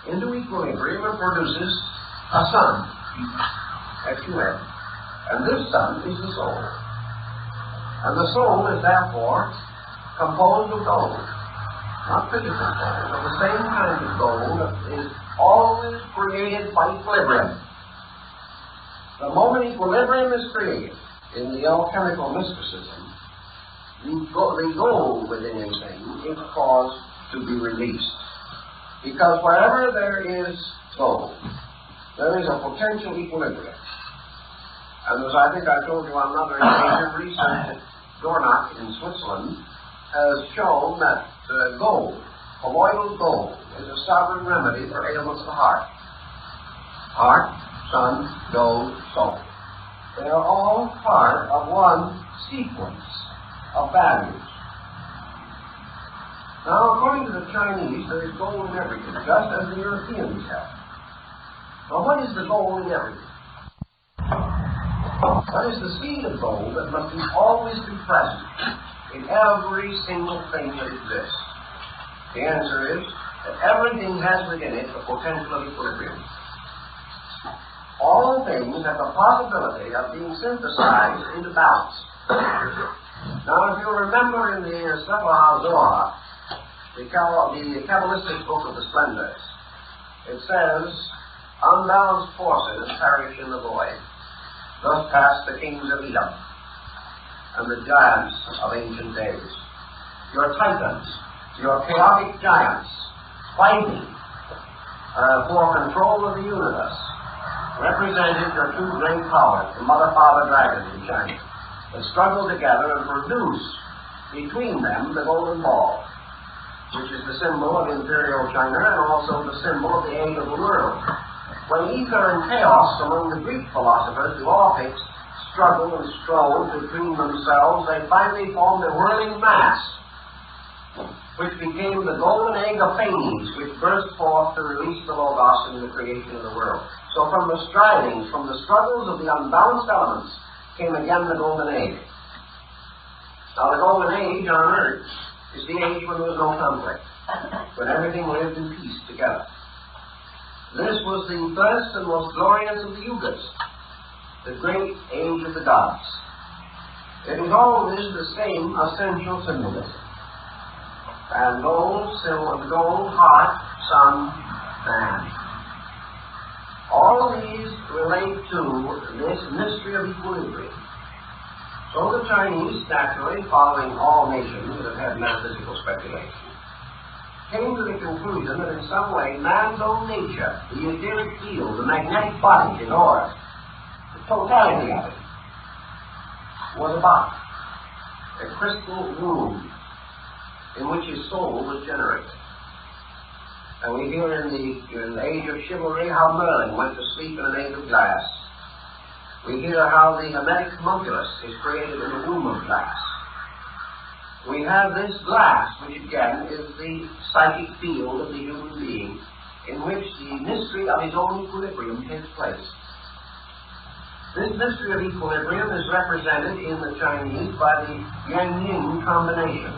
into equilibrium and produces a sun, S-U-N. And this sun is the soul. And the soul is therefore composed of gold. Not physical gold, but the same kind of gold that is always created by equilibrium. The moment equilibrium is created in the alchemical mysticism, the gold within a thing is caused to be released. Because wherever there is gold, there is a potential equilibrium. And as I think I told you on another occasion, research at Dornach in Switzerland has shown that gold, colloidal gold, is a sovereign remedy for ailments of the heart. Heart, sun, gold, soul. They are all part of one sequence of values. Now, according to the Chinese, there is gold in everything, just as the Europeans have. Now, what is the gold in everything? What is the seed of gold that must always be present in every single thing that exists? The answer is that everything has within it the potential of equilibrium. All things have the possibility of being synthesized into balance. Now, if you remember in the Sefer HaZohar, the Kabbalistic book of the Splendors, it says, unbalanced forces perish in the void. Thus passed the kings of Edom and the giants of ancient days. Your titans, your chaotic giants, fighting for control of the universe, represented your two great powers, the Mother, Father, Dragons in China, that struggled together and produced between them the golden ball, which is the symbol of imperial China and also the symbol of the age of the world. When ether and chaos among the Greek philosophers, the Orphics, struggled and strove between themselves, they finally formed a whirling mass, which became the golden egg of Phanes, which burst forth to release the Logos in the creation of the world. So from the strivings, from the struggles of the unbalanced elements, came again the golden age. Now the golden age on earth is the age when there was no conflict, when everything lived in peace together. This was the first and most glorious of the Yugas, the great age of the gods. It is always the same essential symbolism. And gold, heart, sun, man. All these relate to this mystery of equilibrium. So the Chinese, naturally, following all nations that have had metaphysical speculation, came to the conclusion that in some way man's own nature, the etheric field, the magnetic body, in order, the totality of it, was a box, a crystal room in which his soul was generated. And we hear in the age of chivalry how Merlin went to sleep in an age of glass. We hear how the hermetic homunculus is created in a womb of glass. We have this glass, which again is the psychic field of the human being, in which the mystery of his own equilibrium takes place. This mystery of equilibrium is represented in the Chinese by the yang-yin combination.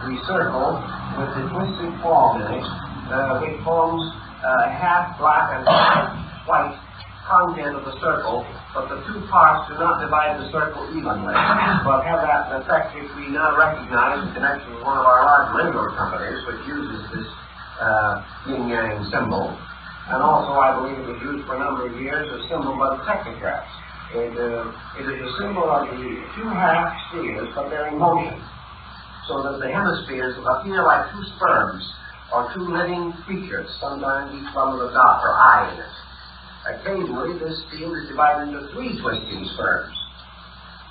The circle with the twisted form in it, which forms half black and half white content of the circle, but the two parts do not divide the circle evenly, but have that effect which we now recognize in connection with one of our large railroad companies, which uses this yin-yang symbol. And also, I believe it was used for a number of years as a symbol by the technocrats. It is a symbol of the two half spheres, but they're in motion, so that the hemispheres appear like two sperms or two living creatures, sometimes each one with a dot or eye in it. Occasionally, this field is divided into three twisting sperms,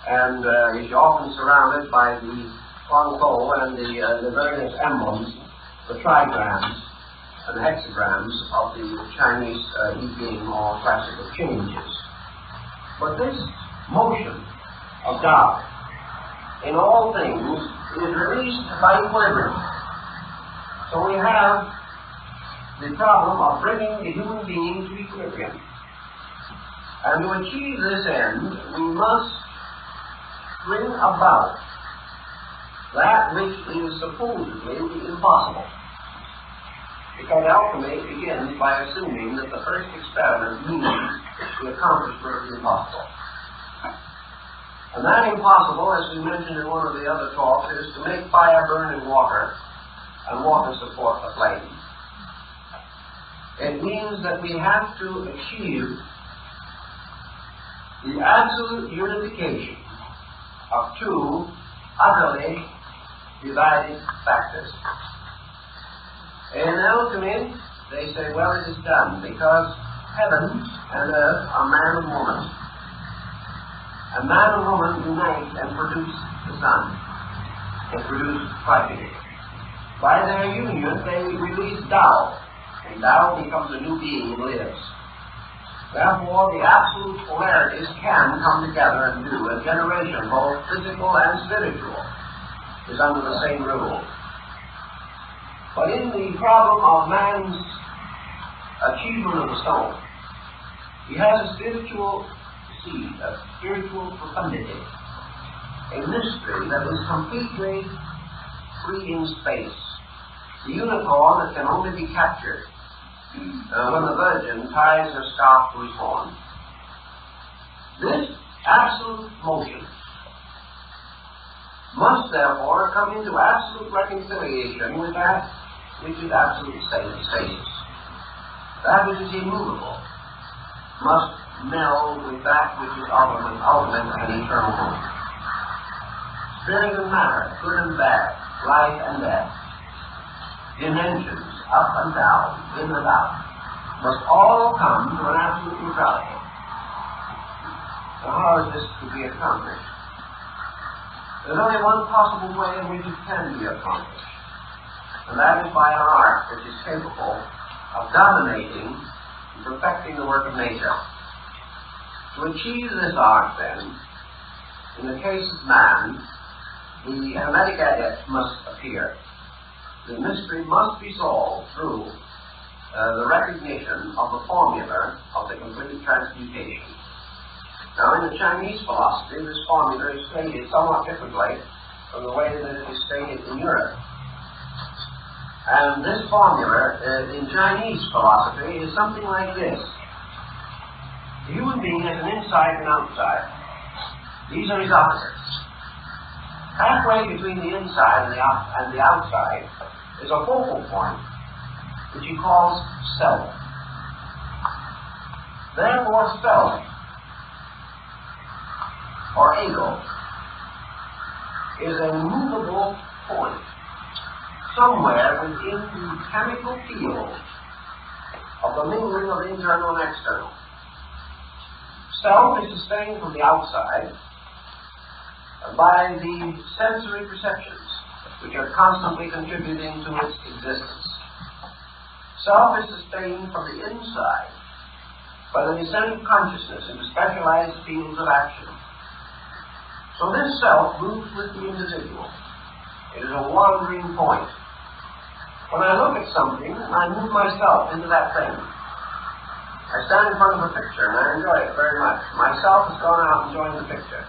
and is often surrounded by the Huangpo and the various emblems, the trigrams and the hexagrams of the Chinese I Ching or classical changes. But this motion of Tao in all things is released by equilibrium. So we have the problem of bringing the human being to equilibrium. And to achieve this end, we must bring about that which is supposedly impossible. Because alchemy begins by assuming that the first experiment means the accomplishment of the impossible. And that impossible, as we mentioned in one of the other talks, is to make fire burn in water and water support the flame. It means that we have to achieve the absolute unification of two utterly divided factors. In alchemy, they say, well, it is done because heaven and earth are man and woman. And man and woman unite and produce the sun. They produce fighting. By their union, they release Tao, and Tao becomes a new being and lives. Therefore, the absolute polarities can come together and do a generation, both physical and spiritual, is under the same rule. But in the problem of man's achievement of the soul, he has a spiritual seed, a spiritual profundity, a mystery that is completely free in space, the unicorn that can only be captured when the virgin ties her scarf to his horn. This absolute motion must therefore come into absolute reconciliation with that which is absolute stasis. That which is immovable must meld with that which is ultimate and eternal. Spirit and matter, good and bad, life and death, dimensions, up and down, in and out, must all come to an absolute neutrality. So how is this to be accomplished? There's only one possible way in which it can be accomplished, and that is by an art which is capable of dominating and perfecting the work of nature. To achieve this art, then, in the case of man, the hermetic adept must appear. The mystery must be solved through the recognition of the formula of the complete transmutation. Now, in the Chinese philosophy, this formula is stated somewhat differently from the way that it is stated in Europe. And this formula in Chinese philosophy is something like this. The human being has an inside and outside. These are his opposites. Halfway between the inside and the outside is a focal point, which he calls self. Therefore, self, or ego, is a movable point somewhere within the chemical field of the mingling of internal and external. Self is sustained from the outside, by the sensory perceptions which are constantly contributing to its existence. Self is sustained from the inside by the descent of consciousness into specialized fields of action. So this self moves with the individual. It is a wandering point. When I look at something, I move myself into that thing. I stand in front of a picture and I enjoy it very much. Myself has gone out enjoying the picture.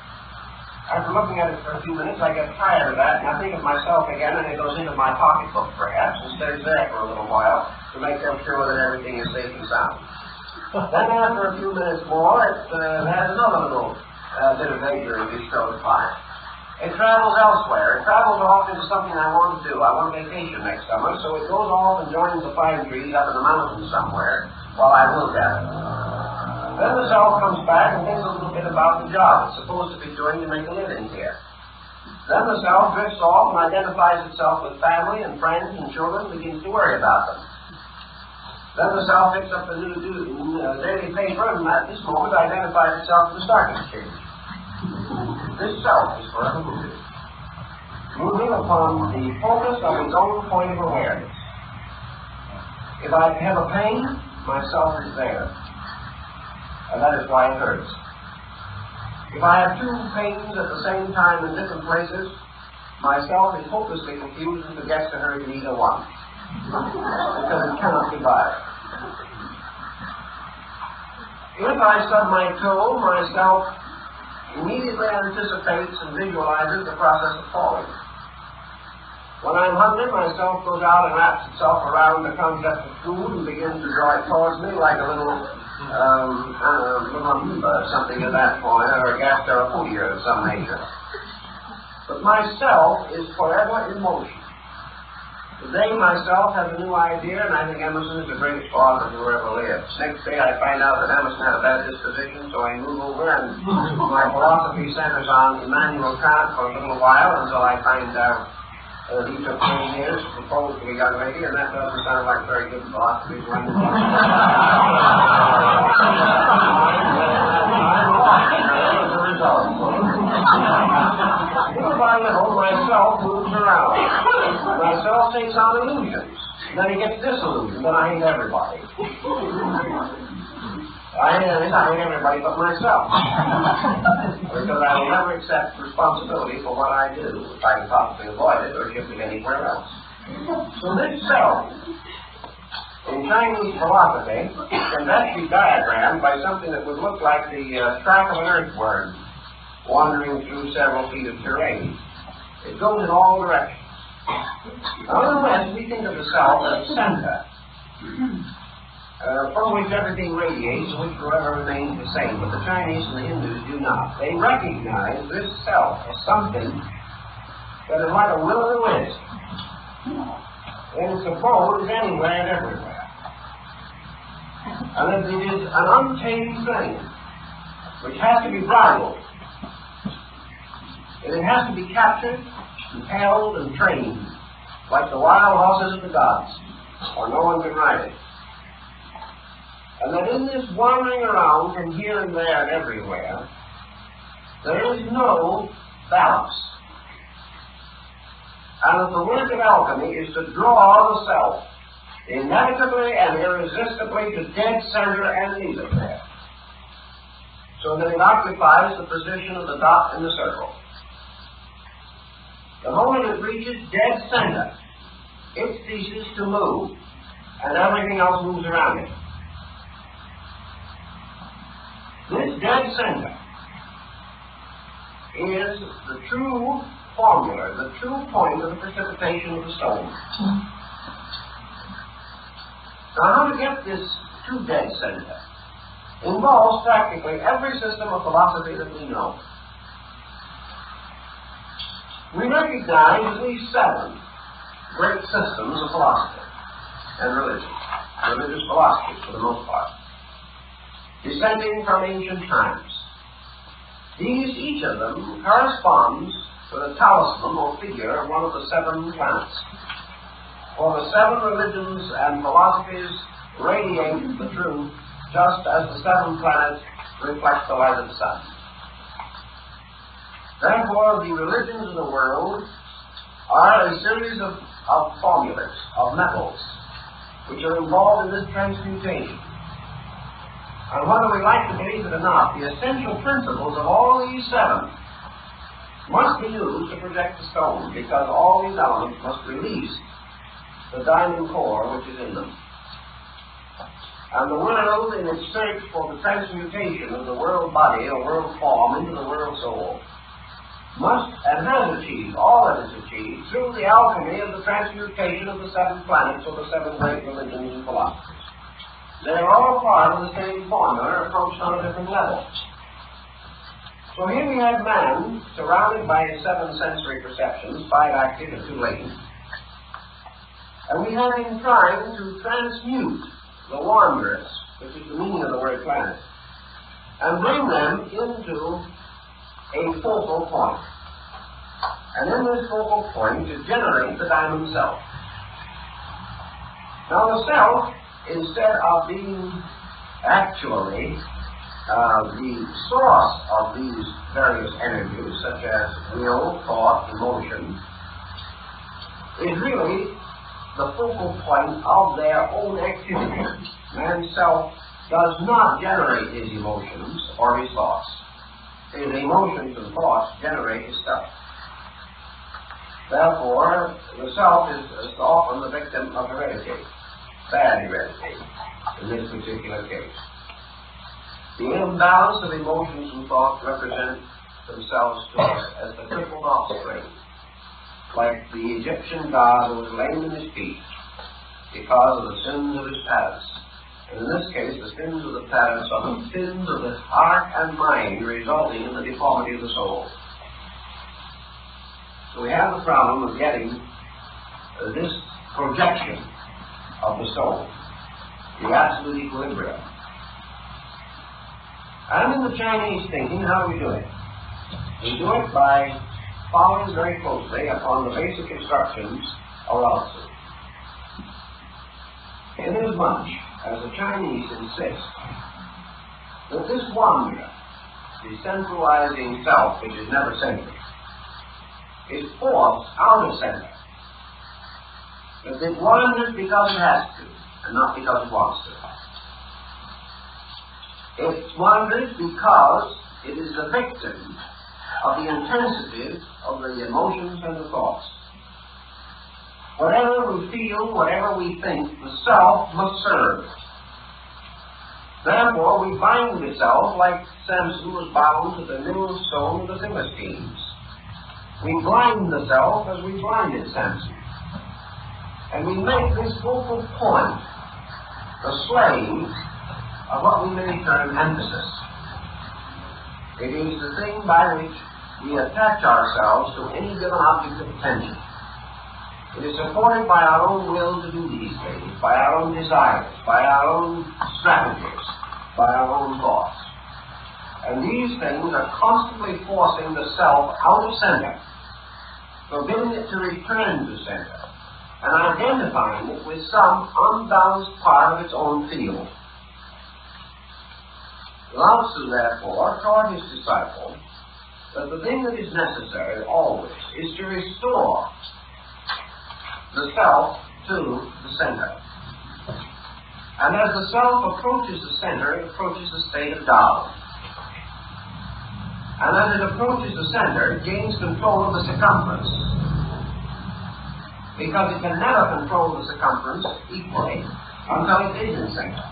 After looking at it for a few minutes, I get tired of that and I think of myself again, and it goes into my pocketbook perhaps and stays there for a little while to make sure that everything is safe and sound. Then after a few minutes more, it has another little bit of vagary bestowed upon it. It travels elsewhere. It travels off into something I want to do. I want a vacation next summer, so it goes off and joins the pine trees up in the mountains somewhere while I look at it. Then the self comes back and thinks a little bit about the job it's supposed to be doing to make a living here. Then the self drifts off and identifies itself with family and friends and children and begins to worry about them. Then the self picks up the new daily paper and at this moment identifies itself with the stock exchange. This self is forever moving upon the focus of its own point of awareness. If I have a pain, myself is there. And that is why it hurts. If I have two pains at the same time in different places, myself is hopelessly confused and forgets to hurry to either one. Because it cannot divide. If I stub my toe, myself immediately anticipates and visualizes the process of falling. When I'm hungry, myself goes out and wraps itself around the concept of food and begins to draw it towards me like a little amoeba, something of that point, or a gastropodia of some nature. But myself is forever in motion. Today myself has a new idea, and I think Emerson is the greatest philosopher who ever lived. Next day I find out that Emerson had a bad disposition, so I move over, and my philosophy centers on Immanuel Kant for a little while until I find out he took 10 years to propose to a young lady, and that doesn't sound like very good philosophy. Little by little, myself moves around. Myself takes on illusions. Then he gets disillusioned, and I hate everybody. I hate everybody but myself. Because I will never accept responsibility for what I do, if I can possibly avoid it or shift it anywhere else. So this self, in Chinese philosophy, can best be diagrammed by something that would look like the track of an earthworm wandering through several feet of terrain. It goes in all directions. Now, in the West, we think of the self as a center, from which everything radiates and which forever remains the same. But the Chinese and the Hindus do not. They recognize this self as something that is like a will-o'-the-wisp. And its abode is anywhere and everywhere. And that it is an untamed thing, which has to be bridled. And it has to be captured and held and trained, like the wild horses of the gods, or no one can ride it. And that in this wandering around from here and there and everywhere, there is no balance. And that the work of alchemy is to draw the self inevitably and irresistibly to dead center and leave it there, so that it occupies the position of the dot in the circle. The moment it reaches dead center, it ceases to move, and everything else moves around it. This dead center is the true formula, the true point of the precipitation of the stone. Now, how to get this true dead center involves practically every system of philosophy that we know. We recognize at least 7 great systems of philosophy and religion, religious philosophy for the most part, descending from ancient times. These, each of them, corresponds to the talisman or figure of one of the 7 planets. For the 7 religions and philosophies radiate the truth just as the 7 planets reflect the light of the sun. Therefore, the religions of the world are a series of formulas, of metals, which are involved in this transmutation. And whether we like to believe it or not, the essential principles of all these seven must be used to project the stone, because all these elements must release the diamond core which is in them. And the world, in its search for the transmutation of the world body or world form into the world soul, must and has achieved all that is achieved through the alchemy of the transmutation of the seven planets or the seven great religions and philosophies. They are all part of the same formula, approached on a different level. So here we have man surrounded by his seven sensory perceptions, five active and two latent. And we have him trying to transmute the wanderers, which is the meaning of the word planet, and bring them into a focal point. And in this focal point to generate the diamond self. Now the self, instead of being actually the source of these various energies, such as will, thought, emotion, is really the focal point of their own activity. Man's self does not generate his emotions or his thoughts. His emotions and thoughts generate his stuff. Therefore, the self is often the victim of heredity, bad heredity, in this particular case. The imbalance of emotions and thoughts represent themselves to us as the crippled offspring, like the Egyptian god who was lame in his feet because of the sins of his parents. And in this case, the sins of the parents are the sins of the heart and mind, resulting in the deformity of the soul. So we have the problem of getting this projection of the soul, the absolute equilibrium. And in the Chinese thinking, how do we do it? We do it by following very closely upon the basic instructions of Lao Tzu. Inasmuch as the Chinese insist that this wanderer, the centralizing self, which is never centered, is forced out of center. That it wanders because it has to, and not because it wants to. It wanders because it is the victim of the intensity of the emotions and the thoughts. Whatever we feel, whatever we think, the self must serve. Therefore, we bind the self like Samson was bound to the millstone of the Philistines. We blind the self as we blinded Samson. And we make this focal point the slave of what we may term emphasis. It is the thing by which we attach ourselves to any given object of attention. It is supported by our own will to do these things, by our own desires, by our own strategies, by our own thoughts. And these things are constantly forcing the self out of center, forbidding it to return to center, and identifying it with some unbalanced part of its own field. Lao Tzu, therefore, taught his disciple that the thing that is necessary always is to restore the self to the center. And as the self approaches the center, it approaches the state of Tao. And as it approaches the center, it gains control of the circumference. Because it can never control the circumference equally until it is in center.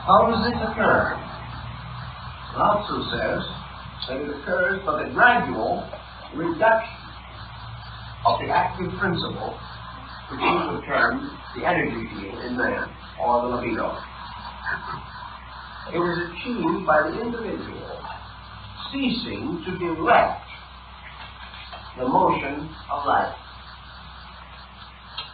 How does this occur? Lao Tzu says that it occurs by the gradual reduction of the active principle, which he would term the energy field in man, or the libido. It is achieved by the individual ceasing to direct the motion of life.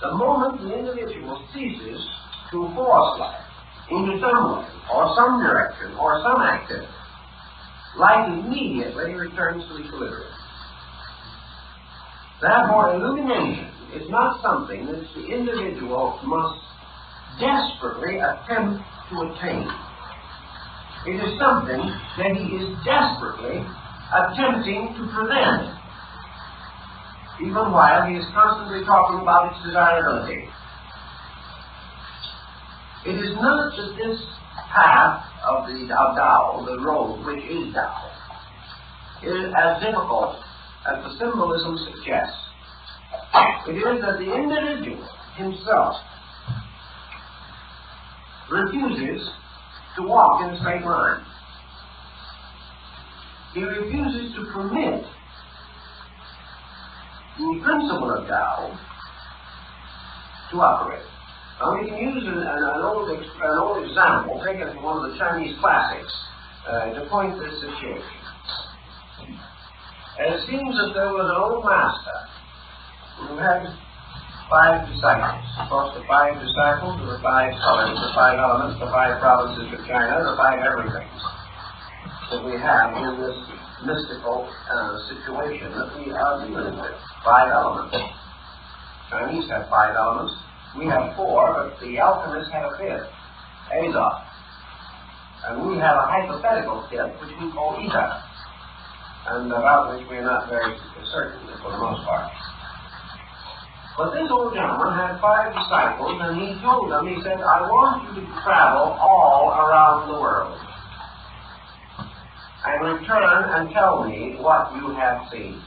The moment the individual ceases to force life into some way, or some direction, or some activity, life immediately returns to equilibrium. Therefore, illumination is not something that the individual must desperately attempt to attain. It is something that he is desperately attempting to prevent, even while he is constantly talking about its desirability. It is not that this path of Tao, the road which is Tao, is as difficult as the symbolism suggests. It is that the individual himself refuses to walk in a straight line. He refuses to permit the principle of Tao to operate. Now we can use an old example taken from one of the Chinese classics to point this situation. And it seems that there was an old master who had 5 disciples. Of course, the 5 disciples are the 5 colors, the 5 elements, the 5 provinces of China, the 5 everythings that we have in this mystical situation that we are dealing with. 5 elements. Chinese have 5 elements. We have 4, but the alchemists have a 5th, Azov. And we have a hypothetical 5th, which we call ether, and about which we are not very certain for the most part. But this old gentleman had 5 disciples, and he told them, he said, I want you to travel all around the world and return and tell me what you have seen.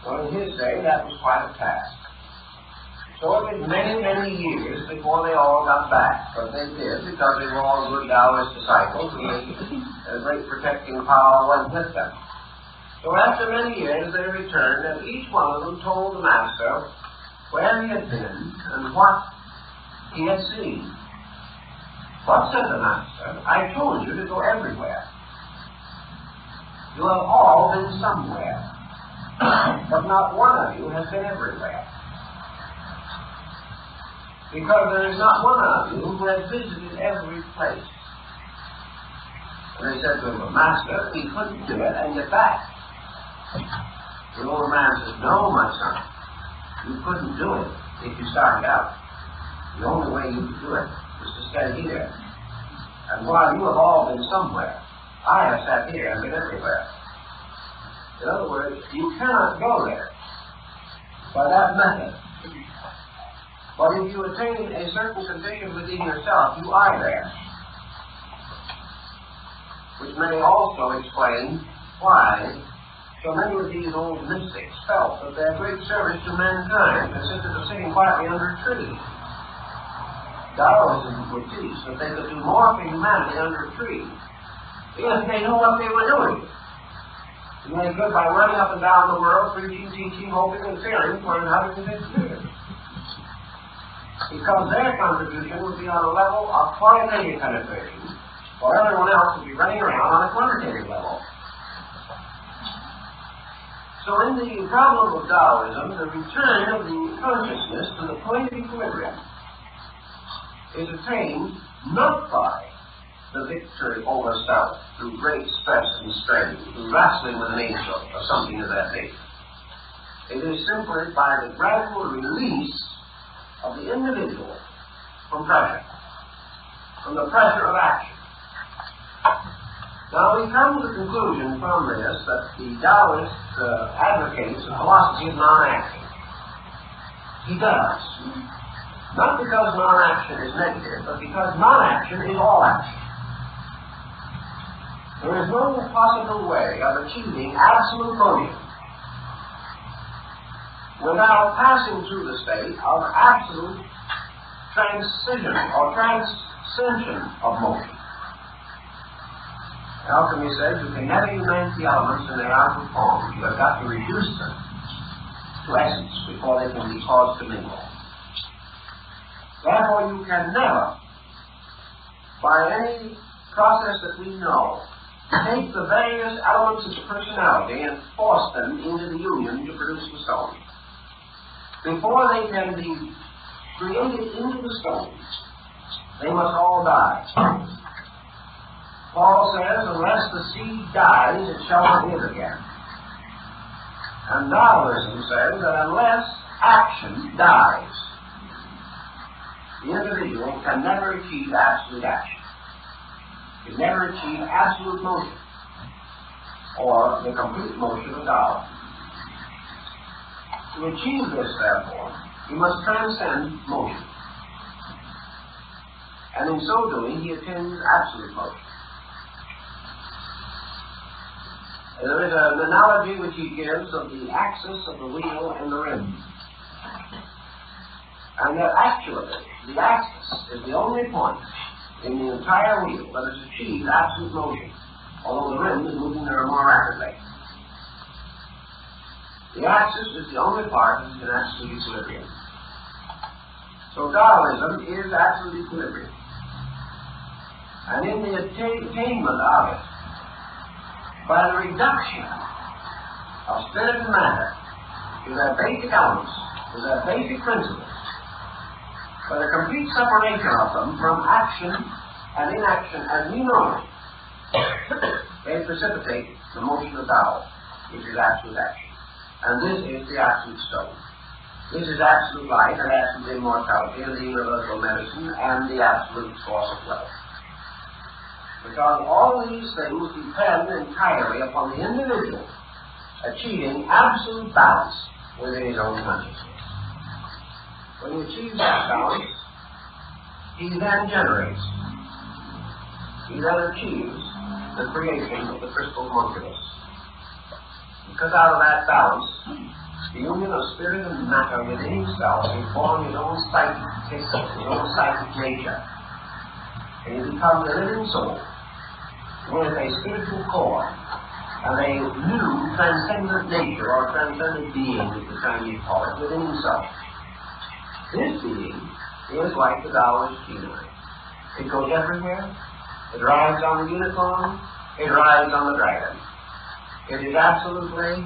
Well, in his day, that was quite a task. So it was many, many years before they all got back. But they did, because they were all good Taoist disciples, and a great protecting power went with them. So after many years they returned, and each one of them told the master where he had been and what he had seen. What said the master? I told you to go everywhere. You have all been somewhere, but not one of you has been everywhere. Because there is not one of you who has visited every place. And they said to him, Master, we couldn't do it and get back. The old man says, no, my son, you couldn't do it if you started out. The only way you could do it was to stay here. And while you have all been somewhere, I have sat here and been everywhere. In other words, you cannot go there by that method. But if you attain a certain condition within yourself, you are there. Which may also explain why so many of these old mystics felt that their great service to mankind consisted of sitting quietly under a tree. Taoism would teach that they could do more for humanity under a tree if they knew what they were doing. And they could by running up and down the world, preaching, teaching, hoping, and fearing for 150 years. Because their contribution would be on a level of qualitative penetration, while everyone else would be running around on a quantitative level. So in the problem of Taoism, the return of the consciousness to the point of equilibrium is attained not by the victory over self through great stress and strain, through wrestling with an angel or something of that nature. It is simply by the gradual release of the individual from pressure, from the pressure of action. Now we come to the conclusion from this that the Taoist advocates a philosophy of non-action. He does. Not because non-action is negative, but because non-action is all action. There is no possible way of achieving absolute motion without passing through the state of absolute transition or transcension of motion. Alchemy says you can never unite the elements in their outward form. You have got to reduce them to essence before they can be caused to mingle. Therefore, you can never, by any process that we know, take the various elements of the personality and force them into the union to produce the stone. Before they can be created into the stones, they must all die. Paul says, unless the seed dies, it shall not live again. And Taoism says that unless action dies, the individual can never achieve absolute action. can never achieve absolute motion, or the complete motion of Tao. To achieve this, therefore, he must transcend motion. And in so doing, he attains absolute motion. And there is an analogy which he gives of the axis of the wheel and the rim. And that actually, the axis is the only point in the entire wheel that has achieved absolute motion, although the rim is moving there more rapidly. The axis is the only part that is in absolute equilibrium. So Taoism is absolute equilibrium. And in the attainment of it, by the reduction of spirit and matter to their basic elements, to their basic principles, by the complete separation of them from action and inaction as we know it, they precipitate the motion of Tao, which is absolute action. And this is the absolute stone. This is absolute light and absolute immortality and the universal medicine and the absolute source of wealth. Because all these things depend entirely upon the individual achieving absolute balance within his own consciousness. When he achieves that balance, he then generates, he then achieves the creation of the crystal homunculus. Because out of that balance, the union of spirit and matter within himself, he forms his own psychic system, his own psychic nature. And he becomes a living soul with a spiritual core and a new transcendent nature or transcendent being, as the Chinese call it, within himself. This being is like the Taoist scenery. It goes everywhere. It rides on the unicorn. It rides on the dragon. It is absolutely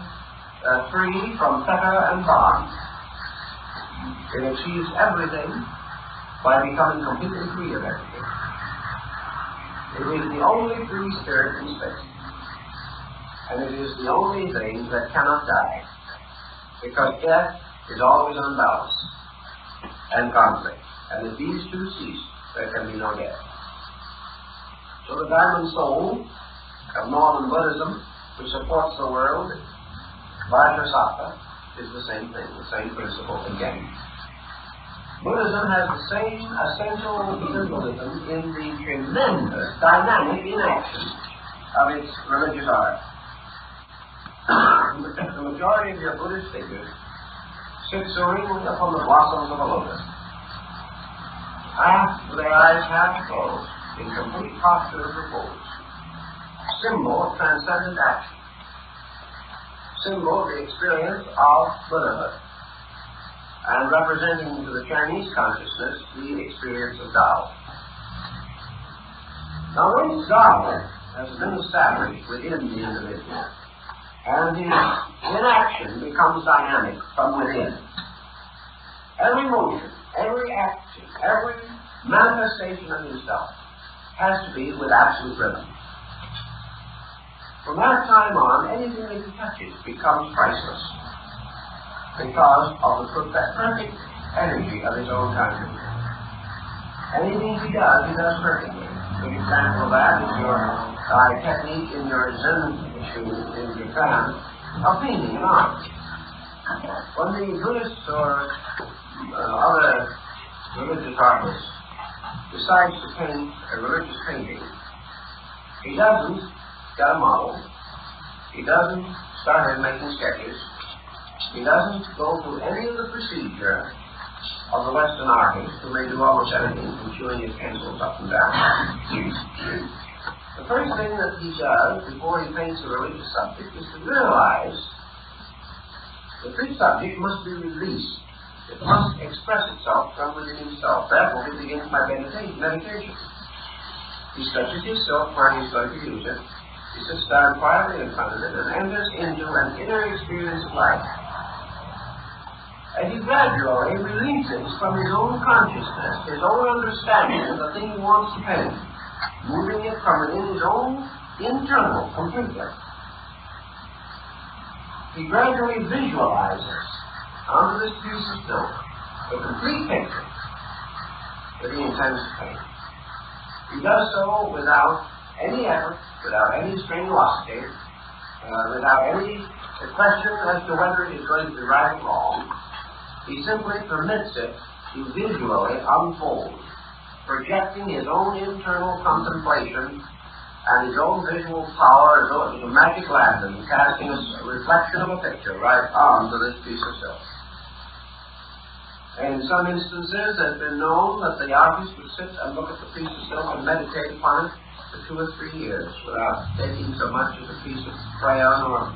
free from fetter and bond. It achieves everything by becoming completely free of everything. It is the only free spirit in space. And it is the only thing that cannot die. Because death is always unbalanced and conflict. And if these two cease, there can be no death. So the diamond soul of Northern Buddhism, which supports the world, Vajrasattva, is the same thing, the same principle again. Buddhism has the same essential symbolism in the tremendous dynamic inaction of its religious art. The majority of your Buddhist figures sit serenely upon the blossoms of a lotus, with their eyes half closed, in complete posture of repose. Symbol of transcendent action. Symbol of the experience of Buddhahood. And representing to the Chinese consciousness the experience of Tao. Now, once Tao has been established within the individual, and his inaction becomes dynamic from within, every motion, every action, every manifestation of himself has to be with absolute rhythm. From that time on, anything that he touches becomes priceless, because of the perfect energy of his own consciousness. Anything he does perfectly. A good example of that is your technique in your Zen shoes in Japan of painting and art. When the Buddhists or other religious artist decides to paint a religious painting, he doesn't get a model, he doesn't start making sketches, he doesn't go through any of the procedure of the Western artist who may do almost anything from chewing his pencils up and down. The first thing that he does before he paints a religious subject is to realize that this subject must be released. It must express itself from within himself. Therefore, he begins by meditation. He stretches his silk where he's going to use it. He sits down quietly in front of it and enters into an inner experience of life. And he gradually releases from his own consciousness, his own understanding of the thing he wants to paint, moving it from within his own internal completely. He gradually visualizes onto this piece of silk the complete picture that he intends to paint. He does so without any effort, without any strenuosity, without any question as to whether it is going to be right or wrong. He simply permits it to visually unfold, projecting his own internal contemplation and his own visual power as though it was a magic lantern, casting a reflection of a picture right onto this piece of silk. And in some instances, it has been known that the artist would sit and look at the piece of silk and meditate upon it for 2 or 3 years without taking so much as a piece of crayon or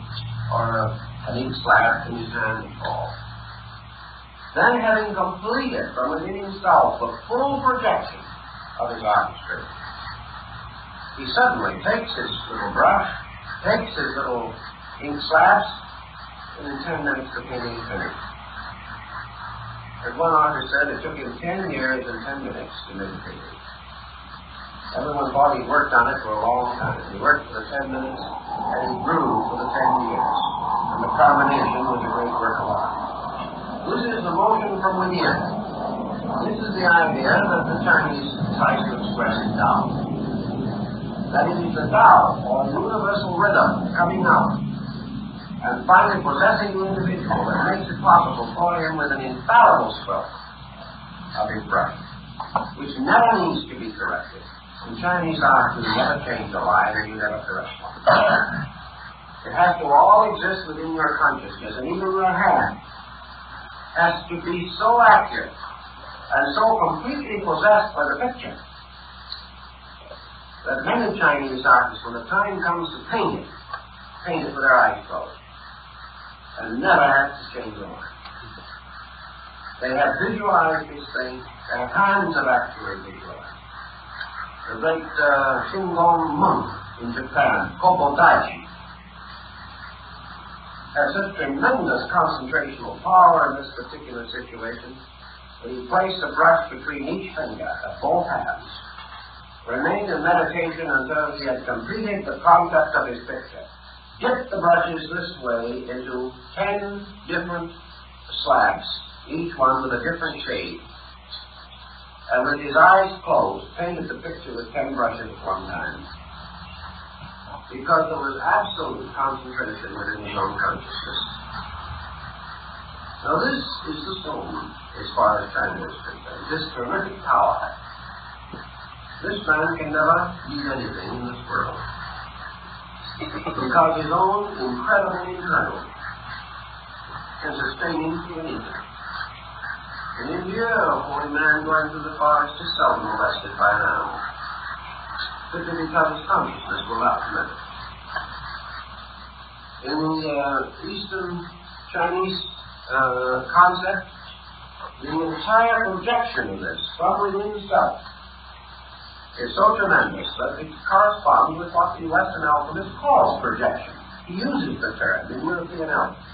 an ink slab in his hand at all. Then, having completed from within himself the full projection of his artistry, he suddenly takes his little brush, takes his little ink slabs, and in 10 minutes the painting is finished. As one artist said, it took him 10 years and 10 minutes to make a painting. Everyone thought he worked on it for a long time. He worked for the 10 minutes, and he grew for the 10 years. And the combination was a great work of art. This is the motion from within. This is the idea that the Chinese try to express in Tao. That it is the Tao, or universal rhythm, coming out and finally possessing the individual that makes it possible for him with an infallible stroke of his brush, which never needs to be corrected. In Chinese art, you never change a line and you never correct one. It has to all exist within your consciousness, and even your hand has to be so accurate and so completely possessed by the picture that many Chinese artists, when the time comes to paint it with their eyes closed and never have to change a line. They have visualized this thing. Their hands have actually visualized. The great Shingon monk in Japan, Kobo Daishi, has such tremendous concentrational power in this particular situation that he placed a brush between each finger of both hands, remained in meditation until he had completed the concept of his picture, dipped the brushes this way into 10 different slabs, each one with a different shade, and with his eyes closed, painted the picture with 10 brushes at one time, because there was absolute concentration within his own consciousness. Now this is the stone, as far as China is concerned, this terrific power. This man can never need anything in this world, because his own incredible internal can sustain him through anything. In India, a holy man going through the forest is seldom molested by an animal, simply because his consciousness will not permit it. In the Eastern Chinese concept, the entire projection of this from within self is so tremendous that it corresponds with what the Western alchemist calls projection. He uses the term in European alchemy.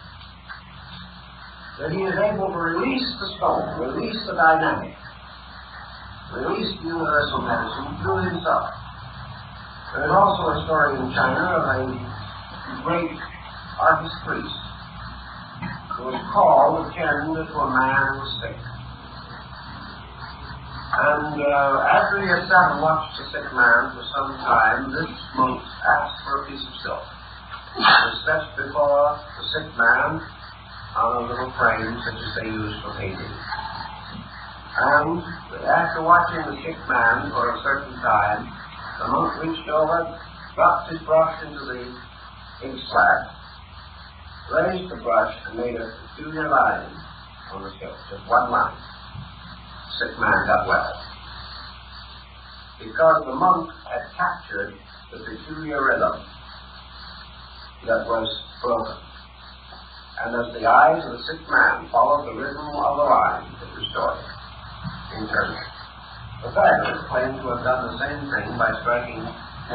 That he is able to release the stone, release the dynamic, release the universal medicine through himself. There is also a story in China of a great artist priest who was called to tend to a man who was sick. And after he had sat and watched the sick man for some time, this monk asked for a piece of silk. It was set before the sick man on a little frame such as they use for painting. And after watching the sick man for a certain time, the monk reached over, dropped his brush into the ink slab, raised the brush, and made a peculiar line on the silk, just one line. The sick man got well. Because the monk had captured the peculiar rhythm that was broken. And as the eyes of the sick man followed the rhythm of the line, it restored him internally. Pythagoras claimed to have done the same thing by striking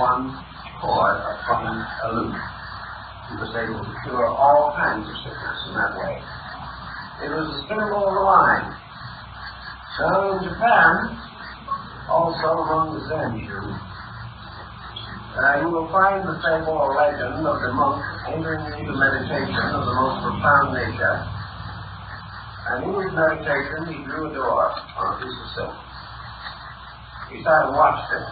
one chord upon a lute. He was able to cure all kinds of sickness in that way. It was the symbol of the line. So in Japan, also among the Zen Jews, you will find the fable or legend of the monk entering into meditation of the most profound nature. And in his meditation, he drew a door on a piece of silk. He sat and watched it.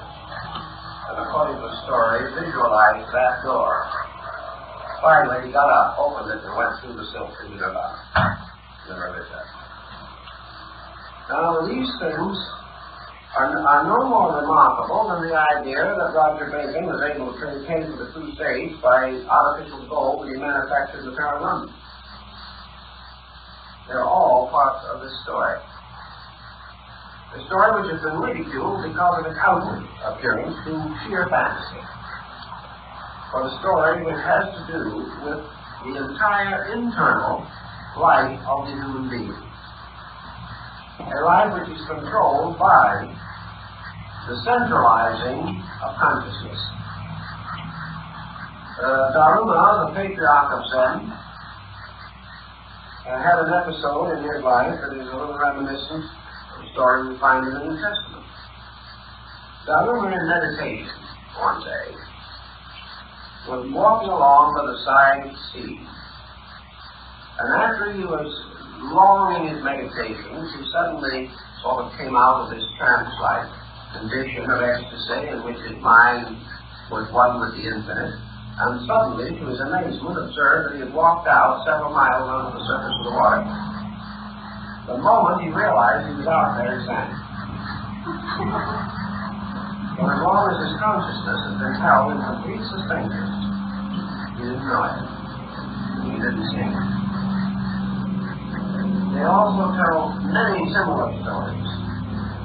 and according to the story, visualized that door. Finally, he got up, opened it, and went through the silk into Nirvana. Never returned. Now, these things are no more remarkable than the idea that Roger Bacon was able to pay for the Crusades by artificial gold that he manufactured in the Tower of London. They're all parts of this story. A story which has been ridiculed because of its outward appearance through sheer fantasy. For the story which has to do with the entire internal life of the human being. A life which is controlled by the centralizing of consciousness. Daruma, the patriarch of Zen, had an episode in his life that is a little reminiscent of the story we find in the New Testament. Daruma, in meditation one day, was walking along by the side sea. And after he was long in his meditations, he suddenly sort of came out of this trance-like condition of ecstasy in which his mind was one with the infinite, and suddenly, to his amazement, observed that he had walked out several miles under the surface of the water. The moment he realized he was out there, he sank. For as long as his consciousness had been held in complete suspension, he didn't know it. He didn't see it. They also tell many similar stories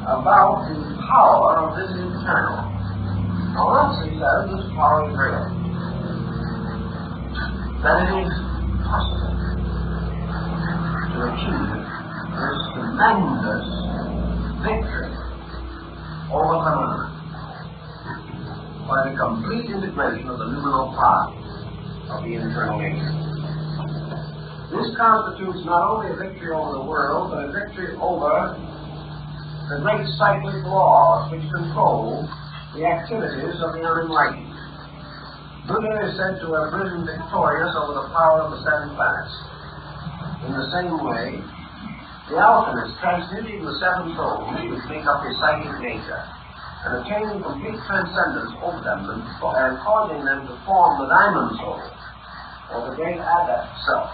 about the power of this internal. Now, once he says this power is real, that it is possible to achieve this tremendous victory over phenomena by the complete integration of the luminal part of the internal nature. This constitutes not only a victory over the world, but a victory over the great cyclic laws which control the activities of the unenlightened. Buddha is said to have risen victorious over the power of the 7 planets. In the same way, the alchemist transmuting the 7 souls which make up his psychic nature and attaining complete transcendence over them and causing them to form the diamond soul, or the great adept self,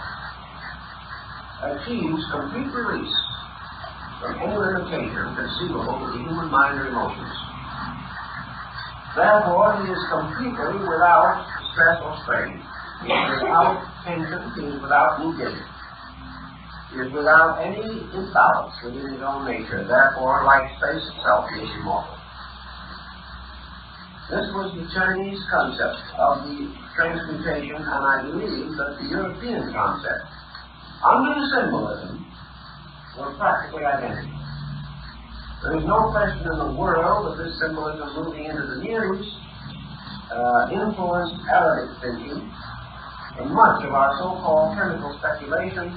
achieves complete release from any limitation conceivable to the human mind or emotions. Therefore, he is completely without stress or strain. He is without tension. He is without negation. He is without any imbalance within his own nature. Therefore, like space itself, he is immortal. This was the Chinese concept of the transmutation, and I believe that the European concept, under the symbolism, were practically identical. There is no question in the world that this symbolism moving into the news influenced Arabic thinking, and much of our so-called chemical speculation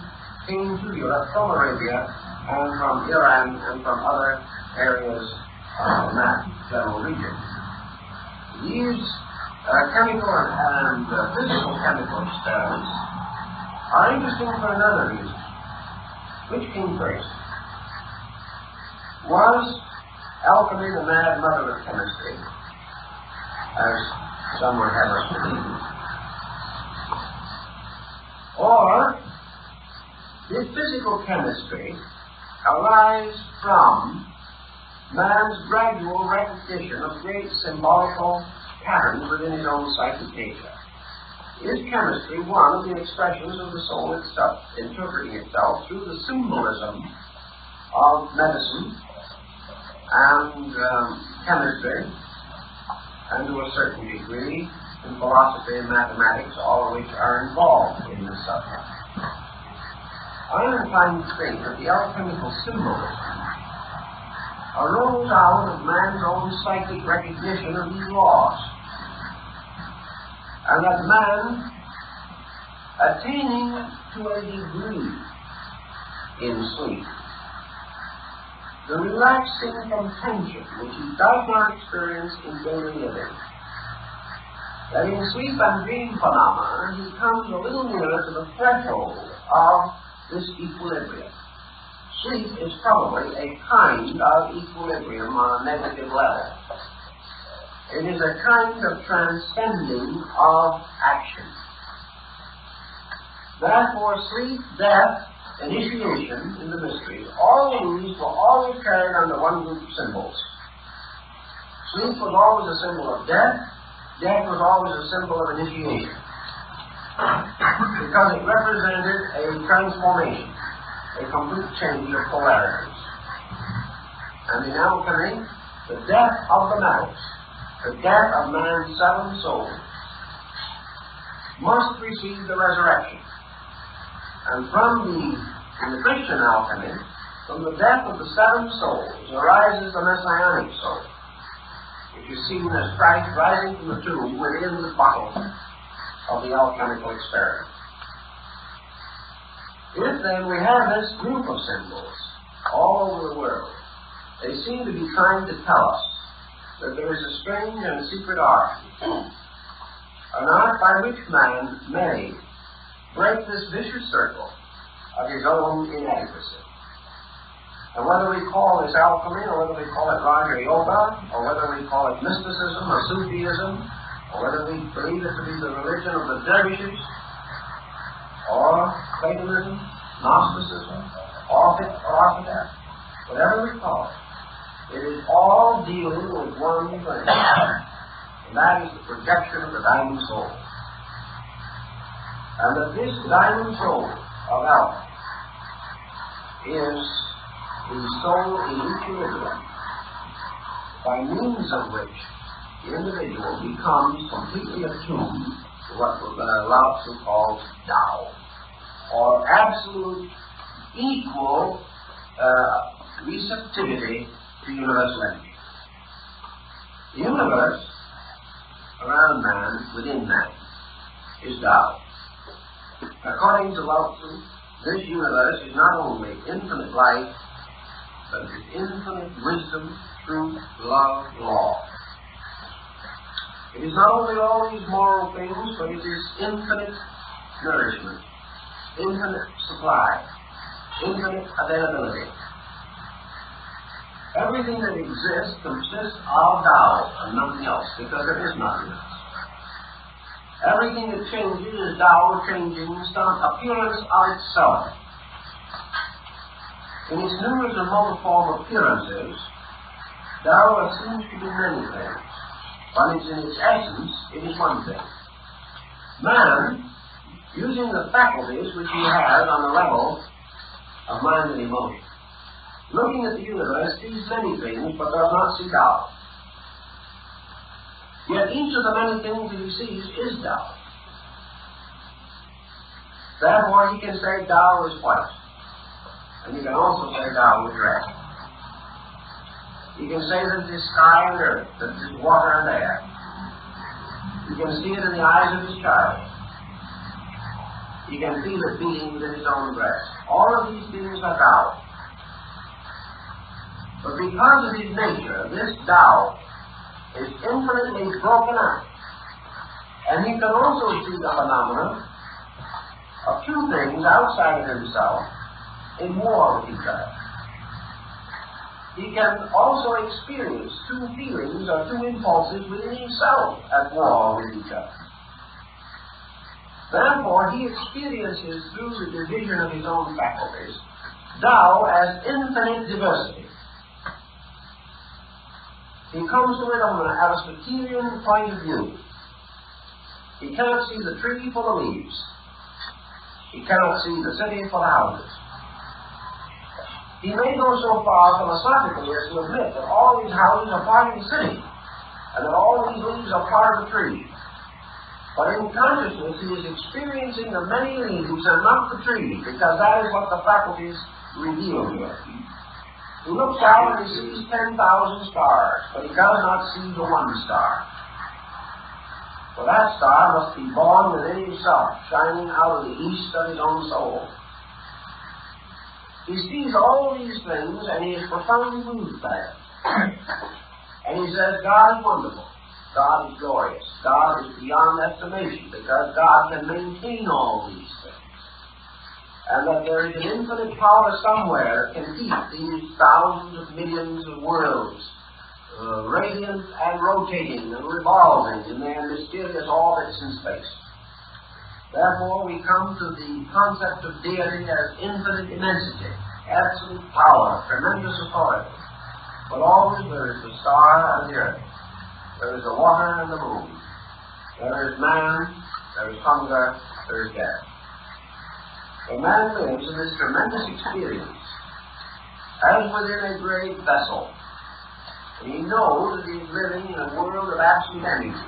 came to Europe from Arabia and from Iran and from other areas in that general region. These chemical and physical chemical experiments are interesting for another reason. Which came first? Was alchemy the mad mother of chemistry, as some would have us believe? Or did physical chemistry arise from man's gradual recognition of great symbolical patterns within his own psychic nature? Is chemistry one of the expressions of the soul itself, interpreting itself through the symbolism of medicine and chemistry, and to a certain degree in philosophy and mathematics, all of which are involved in this subject? I am inclined to think that the alchemical symbolism arose out of man's own psychic recognition of these laws, and that man, attaining to a degree in sleep the relaxing from tension which he does not experience in daily living, that in sleep and dream phenomena he comes a little nearer to the threshold of this equilibrium. Sleep is probably a kind of equilibrium on a negative level. It is a kind of transcending of action. Therefore, sleep, death, initiation in the mysteries, all these were always carried under one group of symbols. Sleep was always a symbol of death. Death was always a symbol of initiation. Because it represented a transformation, a complete change of polarities. And in alchemy, the death of the matters, the death of man's seven souls, must receive the resurrection. And in the Christian alchemy, from the death of the seven souls arises the Messianic soul, which is seen as Christ rising from the tomb within the bottle of the alchemical experiment. If then we have this group of symbols all over the world, they seem to be trying to tell us that there is a strange and secret art, an art by which man may break this vicious circle of his own inadequacy. And whether we call this alchemy, or whether we call it Raja Yoga, or whether we call it mysticism or Sufism, or whether we believe it to be the religion of the dervishes, or Platonism, Gnosticism, or orthodox, whatever we call it, it is all dealing with one thing, and that is the projection of the diamond soul. And that this diamond soul of alchemy is the soul in equilibrium, by means of which the individual becomes completely attuned to what Lao Tzu calls Tao, or absolute equal receptivity to universal energy. The universe around man, within man, is Tao. According to Lao Tzu, this universe is not only infinite life, but it is infinite wisdom, truth, love, law. It is not only all these moral things, but it is infinite nourishment, infinite supply, infinite availability. Everything that exists consists of Tao and nothing else, because there is nothing else. Everything that changes is Tao changing some appearance of itself. In its numerous and multiform appearances, Tao seems to be many things, but in its essence, it is one thing. Man, using the faculties which he has on the level of mind and emotion, looking at the universe, sees many things, but does not see Tao. Yet each of the many things that he sees is Tao. Therefore, he can say Tao is white. And you can also say Tao is red. You can say that it is sky and earth, that it is water and air. You can see it in the eyes of his child. You can feel it beating within his own breast. All of these things are Tao. But because of his nature, this Tao is infinitely broken out. And he can also see the phenomena of two things outside of himself in war with each other. He can also experience two feelings or two impulses within himself at war with each other. Therefore, he experiences through the division of his own faculties Tao as infinite diversity. He comes to it from an Aristotelian point of view. He cannot see the tree full of leaves. He cannot see the city full of houses. He may go so far philosophically as to admit that all these houses are part of the city, and that all these leaves are part of the tree. But in consciousness, he is experiencing the many leaves and not the tree, because that is what the faculties reveal to him. He looks out and he sees 10,000 stars, but he does not see the one star. For that star must be born within himself, shining out of the east of his own soul. He sees all these things, and he is profoundly moved by it. And he says, God is wonderful. God is glorious. God is beyond estimation, because God can maintain all these things. And that there is an infinite power somewhere that can keep these thousands of millions of worlds radiant brilliant and rotating and revolving in their mysterious orbits in space. Therefore, we come to the concept of deity as infinite immensity, absolute power, tremendous authority. But always there is the star and the earth. There is the water and the moon. There is man, there is hunger, there is death. The man lives in this tremendous experience as within a great vessel. And he knows that he is living in a world of absolute energy.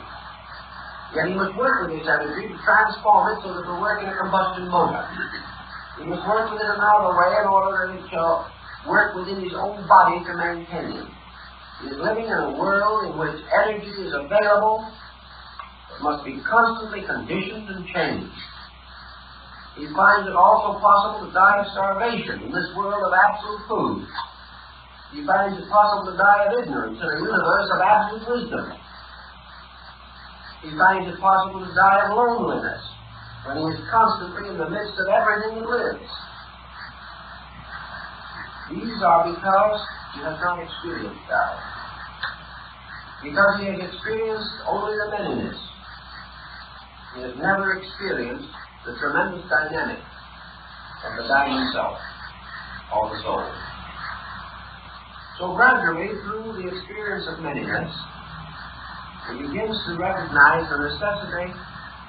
Yet he must work with this energy to transform it so that it will work in a combustion motor. He must work with it another way in order that it shall work within his own body to maintain him. He is living in a world in which energy is available, but must be constantly conditioned and changed. He finds it also possible to die of starvation in this world of absolute food. He finds it possible to die of ignorance in a universe of absolute wisdom. He finds it possible to die of loneliness when he is constantly in the midst of everything that lives. These are because he has not experienced God. Because he has experienced only the manyness. He has never experienced the tremendous dynamic of the dying self, or the soul. So gradually, through the experience of manyness, he begins to recognize the necessity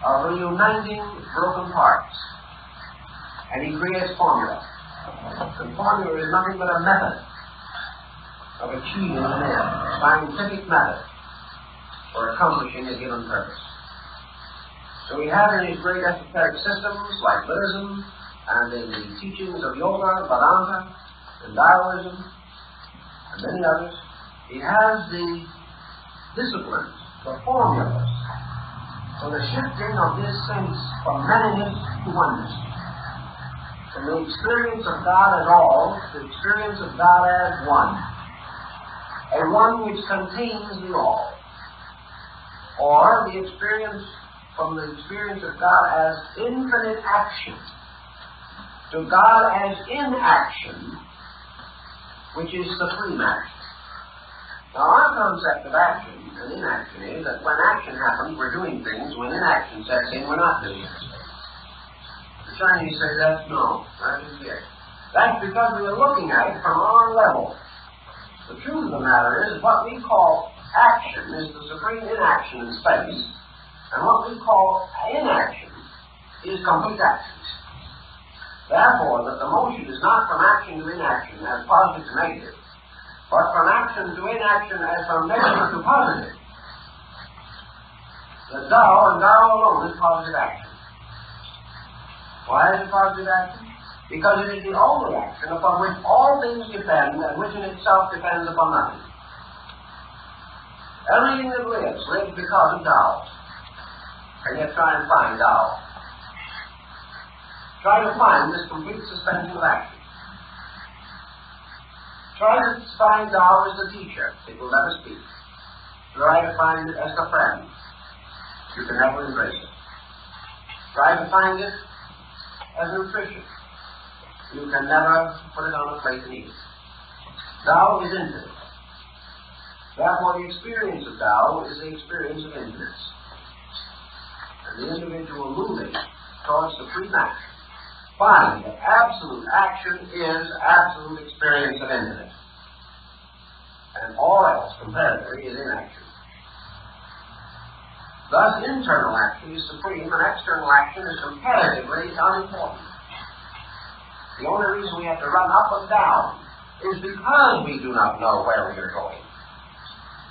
of reuniting broken parts. And he creates formula. And formula is nothing but a method of achieving an end, a scientific method for accomplishing a given purpose. So he has in his great esoteric systems like Buddhism and in the teachings of yoga, Vedanta, and Taoism, and many others, he has the disciplines, the formulas for the shifting of this sense from manyness to oneness, from the experience of God as all to the experience of God as one, a one which contains the all, or the experience from the experience of God as infinite action to God as inaction, which is supreme action. Now, our concept of action and inaction is that when action happens, we're doing things. When inaction sets in, we're not doing things. The Chinese say that's no, that is it. That's because we are looking at it from our level. The truth of the matter is what we call action is the supreme inaction in space, and what we call inaction is complete action. Therefore, that the motion is not from action to inaction as positive to negative, but from action to inaction as from negative to positive. The Tao and Tao alone is positive action. Why is it positive action? Because it is the only action upon which all things depend and which in itself depends upon nothing. Everything that lives because of Tao. And yet try and find Tao. Try to find this complete suspension of action. Try to find Tao as the teacher. It will never speak. Try to find it as the friend. You can never embrace it. Try to find it as nutrition. You can never put it on a plate and eat it. Tao is infinite. Therefore, the experience of Tao is the experience of infinite. And the individual moving towards supreme action finds that absolute action is absolute experience of infinite. And all else, comparatively, is inaction. Thus, internal action is supreme and external action is comparatively unimportant. The only reason we have to run up and down is because we do not know where we are going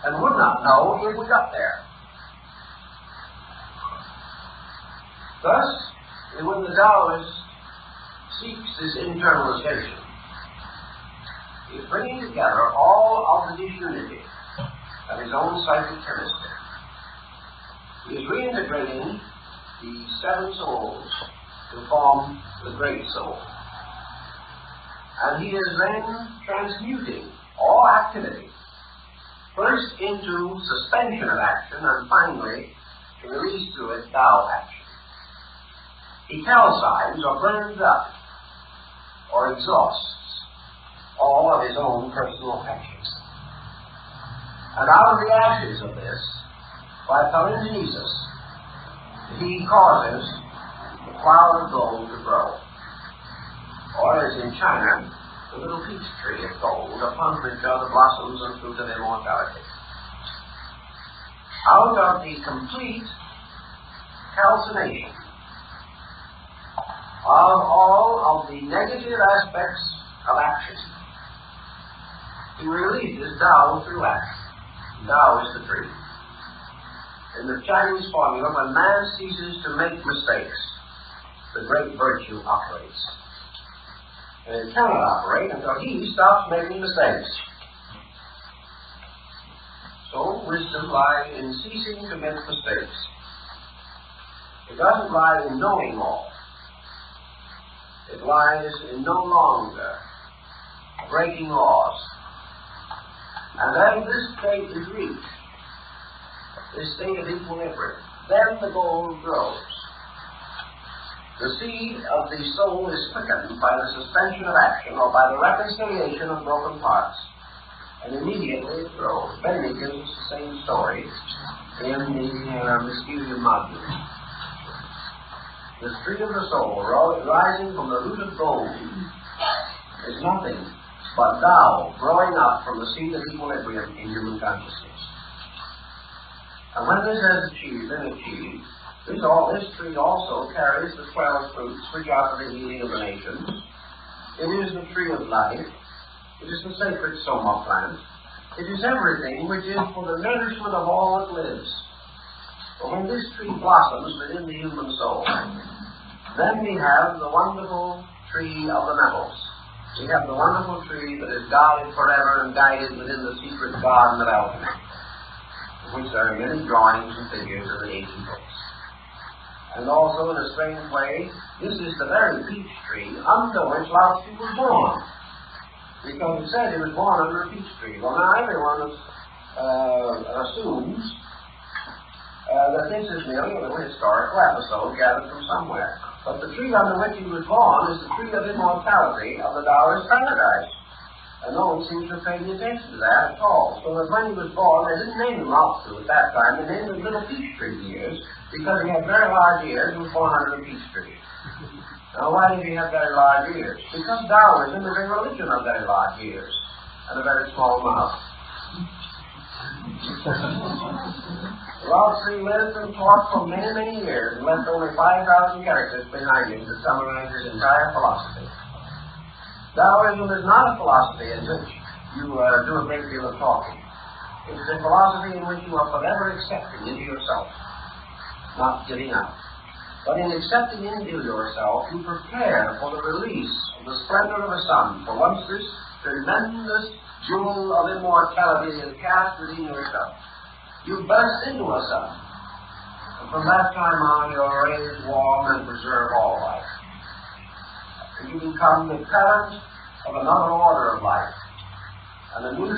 and would not know if we got there. Thus, when the Taoist seeks this internalization, he is bringing together all of the disunity of his own psychic chemistry. He is reintegrating the seven souls to form the great soul. And he is then transmuting all activity, first into suspension of action, and finally to release through it Tao action. He calcines or burns up or exhausts all of his own personal actions. And out of the ashes of this, by palingenesis, he causes the flower of gold to grow. Or, as in China, the little peach tree of gold, upon which are the blossoms and fruit of immortality. Out of the complete calcination of all of the negative aspects of action, he releases Tao through action. Tao is the tree. In the Chinese formula, when man ceases to make mistakes, the great virtue operates. And it cannot operate until he stops making mistakes. So, wisdom lies in ceasing to make mistakes. It doesn't lie in knowing all. It lies in no longer breaking laws. And then this state is reached, this state of equilibrium. Then the gold grows. The seed of the soul is quickened by the suspension of action or by the reconciliation of broken parts. And immediately it grows. Benny gives us the same story in the Mysterium Module. The tree of the soul rising from the root of gold is nothing but Tao growing up from the seed of equilibrium in human consciousness. And when this has been achieved, this tree also carries the 12 fruits which are for the healing of the nations. It is the tree of life. It is the sacred soma plant. It is everything which is for the nourishment of all that lives. But when this tree blossoms within the human soul, then we have the wonderful tree of the metals. We have the wonderful tree that is guarded forever and guided within the secret garden of alchemy, in which there are many drawings and figures of the ancient books. And also, in a strange way, this is the very peach tree under which Lao Tzu was born. Because it said he was born under a peach tree. Well, now everyone assumes that this is merely a little historical episode gathered from somewhere. But the tree under which he was born is the tree of immortality of the Taoist paradise. And no one seems to pay any attention to that at all. So that when he was born, they didn't name him Lao Tzu at that time. They named him Little Peach Tree ears, because he had very large ears and was born under a peach tree. Now, why did he have very large ears? Because Taoism is a religion of very large ears and a very small mouth. Lao Tzu lived and taught for many, many years and left only 5,000 characters behind him to summarize his entire philosophy. Taoism is not a philosophy in which you do a great deal of talking. It is a philosophy in which you are forever accepting into yourself, not giving up. But in accepting into yourself, you prepare for the release of the splendor of the sun. For once this tremendous jewel of immortality is cast within yourself, you burst into a sun. And from that time on, your rays warm and preserve all life. And you become the parent of another order of life. And a new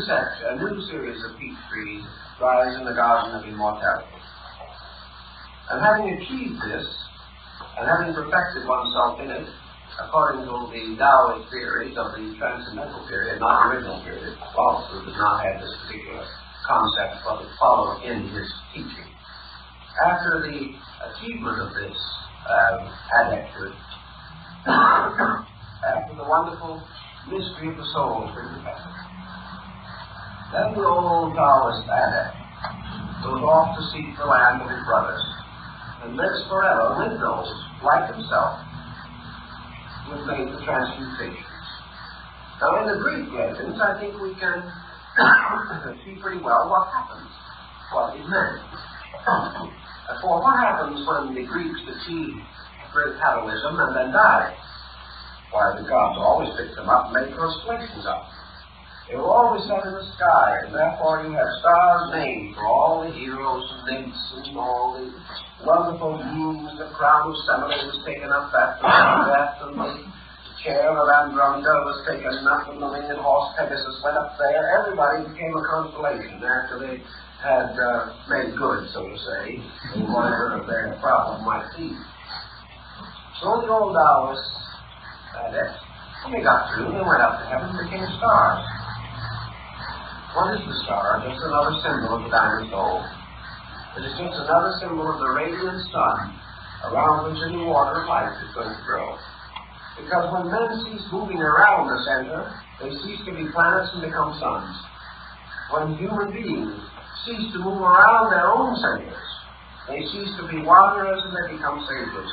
series of peach trees rise in the garden of immortality. And having achieved this, and having perfected oneself in it, according to the Taoist theories of the transcendental period, not the original period, Lao Tzu does not have this particular concept, but it followed in his teaching. After the achievement of this adepthood, after the wonderful mystery of the soul has been perfected, then the old Taoist adept goes off to seek the land of his brothers and lives forever with those, like himself, who have made the transmutations. Now, in the Greek legends, I think we can see pretty well what happens, what it meant. For what happens when the Greeks achieve great heroism and then die? Why, the gods always pick them up and make constellations up. They were always set in the sky, and therefore you have stars named for all the heroes and nymphs and all the wonderful beings. The crown of Semele was taken up after death, and the chair of Andromeda was taken up, and the winged horse Pegasus went up there. Everybody became a constellation after they had made good, so to say, in whatever their problem might be. So the old Taoists, when they got through, they went up to heaven and became stars. What is the star? Just another symbol of the diamond soul. It is just another symbol of the radiant sun around which a new order of life is going to grow. Because when men cease moving around the center, they cease to be planets and become suns. When human beings cease to move around their own centers, they cease to be wanderers and they become sages.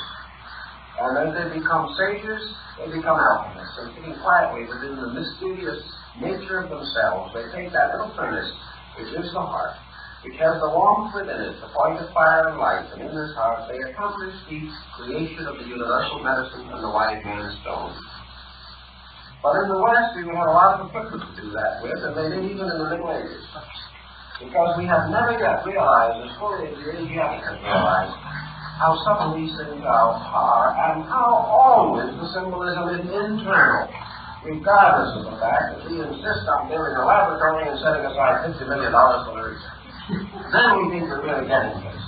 And as they become sages, they become alchemists. And sitting quietly within the mysterious nature of themselves, they take that little furnace, which is the heart, which has the warmth within it, the point of fire and light, and in this heart they accomplish the creation of the universal medicine and the wise man's stone. But in the West, we would have a lot of equipment to do that with, and they did even in the Middle Ages. Because we have never yet realized, as fully as the Asiatic has realized, how subtle these things are, and how always the symbolism is internal, regardless of the fact that we insist on building a laboratory and setting aside $50 million for the research. Then we think we're really getting this.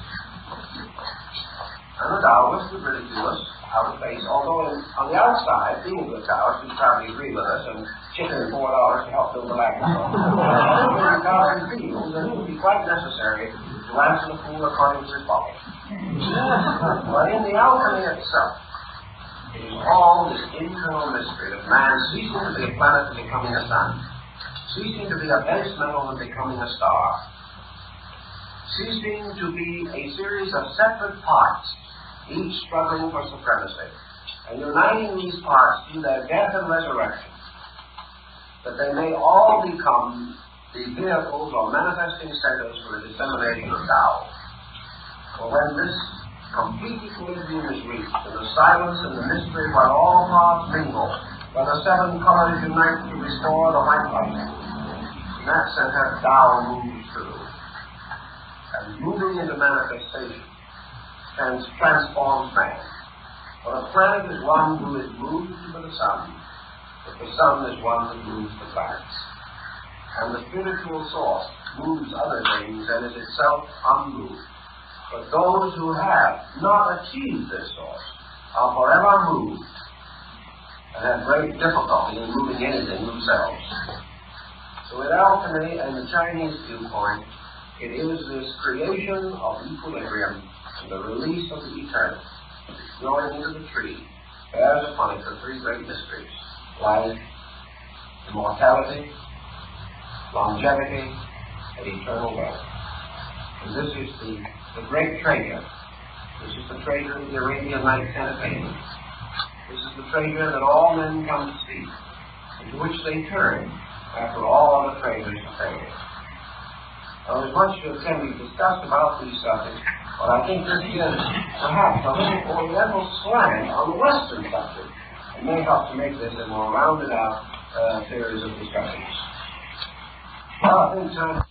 And the Taoists would ridicule us out of face, although on the outside, being a good Taoist, you'd probably agree with us and chip in $4 to help build the laboratory. Because he feels that it would be quite necessary to answer the fool according to his folly. But in the alchemy itself, it is all this internal mystery of man ceasing to be a planet and becoming a sun, ceasing to be a base metal and becoming a star, ceasing to be a series of separate parts, each struggling for supremacy, and uniting these parts through their death and resurrection, that they may all become the vehicles or manifesting centers for the dissemination of Tao. For when this complete equilibrium is reached, in the silence and the mystery where all parts mingle, where the seven colors unite to restore the white light, in that center Tao moves through. And moving into manifestation transforms man. For a planet is one who is moved by the sun, but the sun is one who moves the planets. And the spiritual source moves other things and is itself unmoved. But those who have not achieved this source are forever moved and have great difficulty in moving anything themselves. So in alchemy and the Chinese viewpoint, it is this creation of equilibrium and the release of the eternal, growing into the tree, bears upon it the three great mysteries: life, immortality, longevity, and eternal wealth. And this is the great treasure. This is the treasure of the Arabian Nights entertainment. This is the treasure that all men come to seek, and to which they turn after all other treasures have failed. Now, there's much that can be discussed about these subjects, but I think this is perhaps a little Oriental slang on the Western subject. It may help to make this a more rounded out series of discussions. Well, I think time.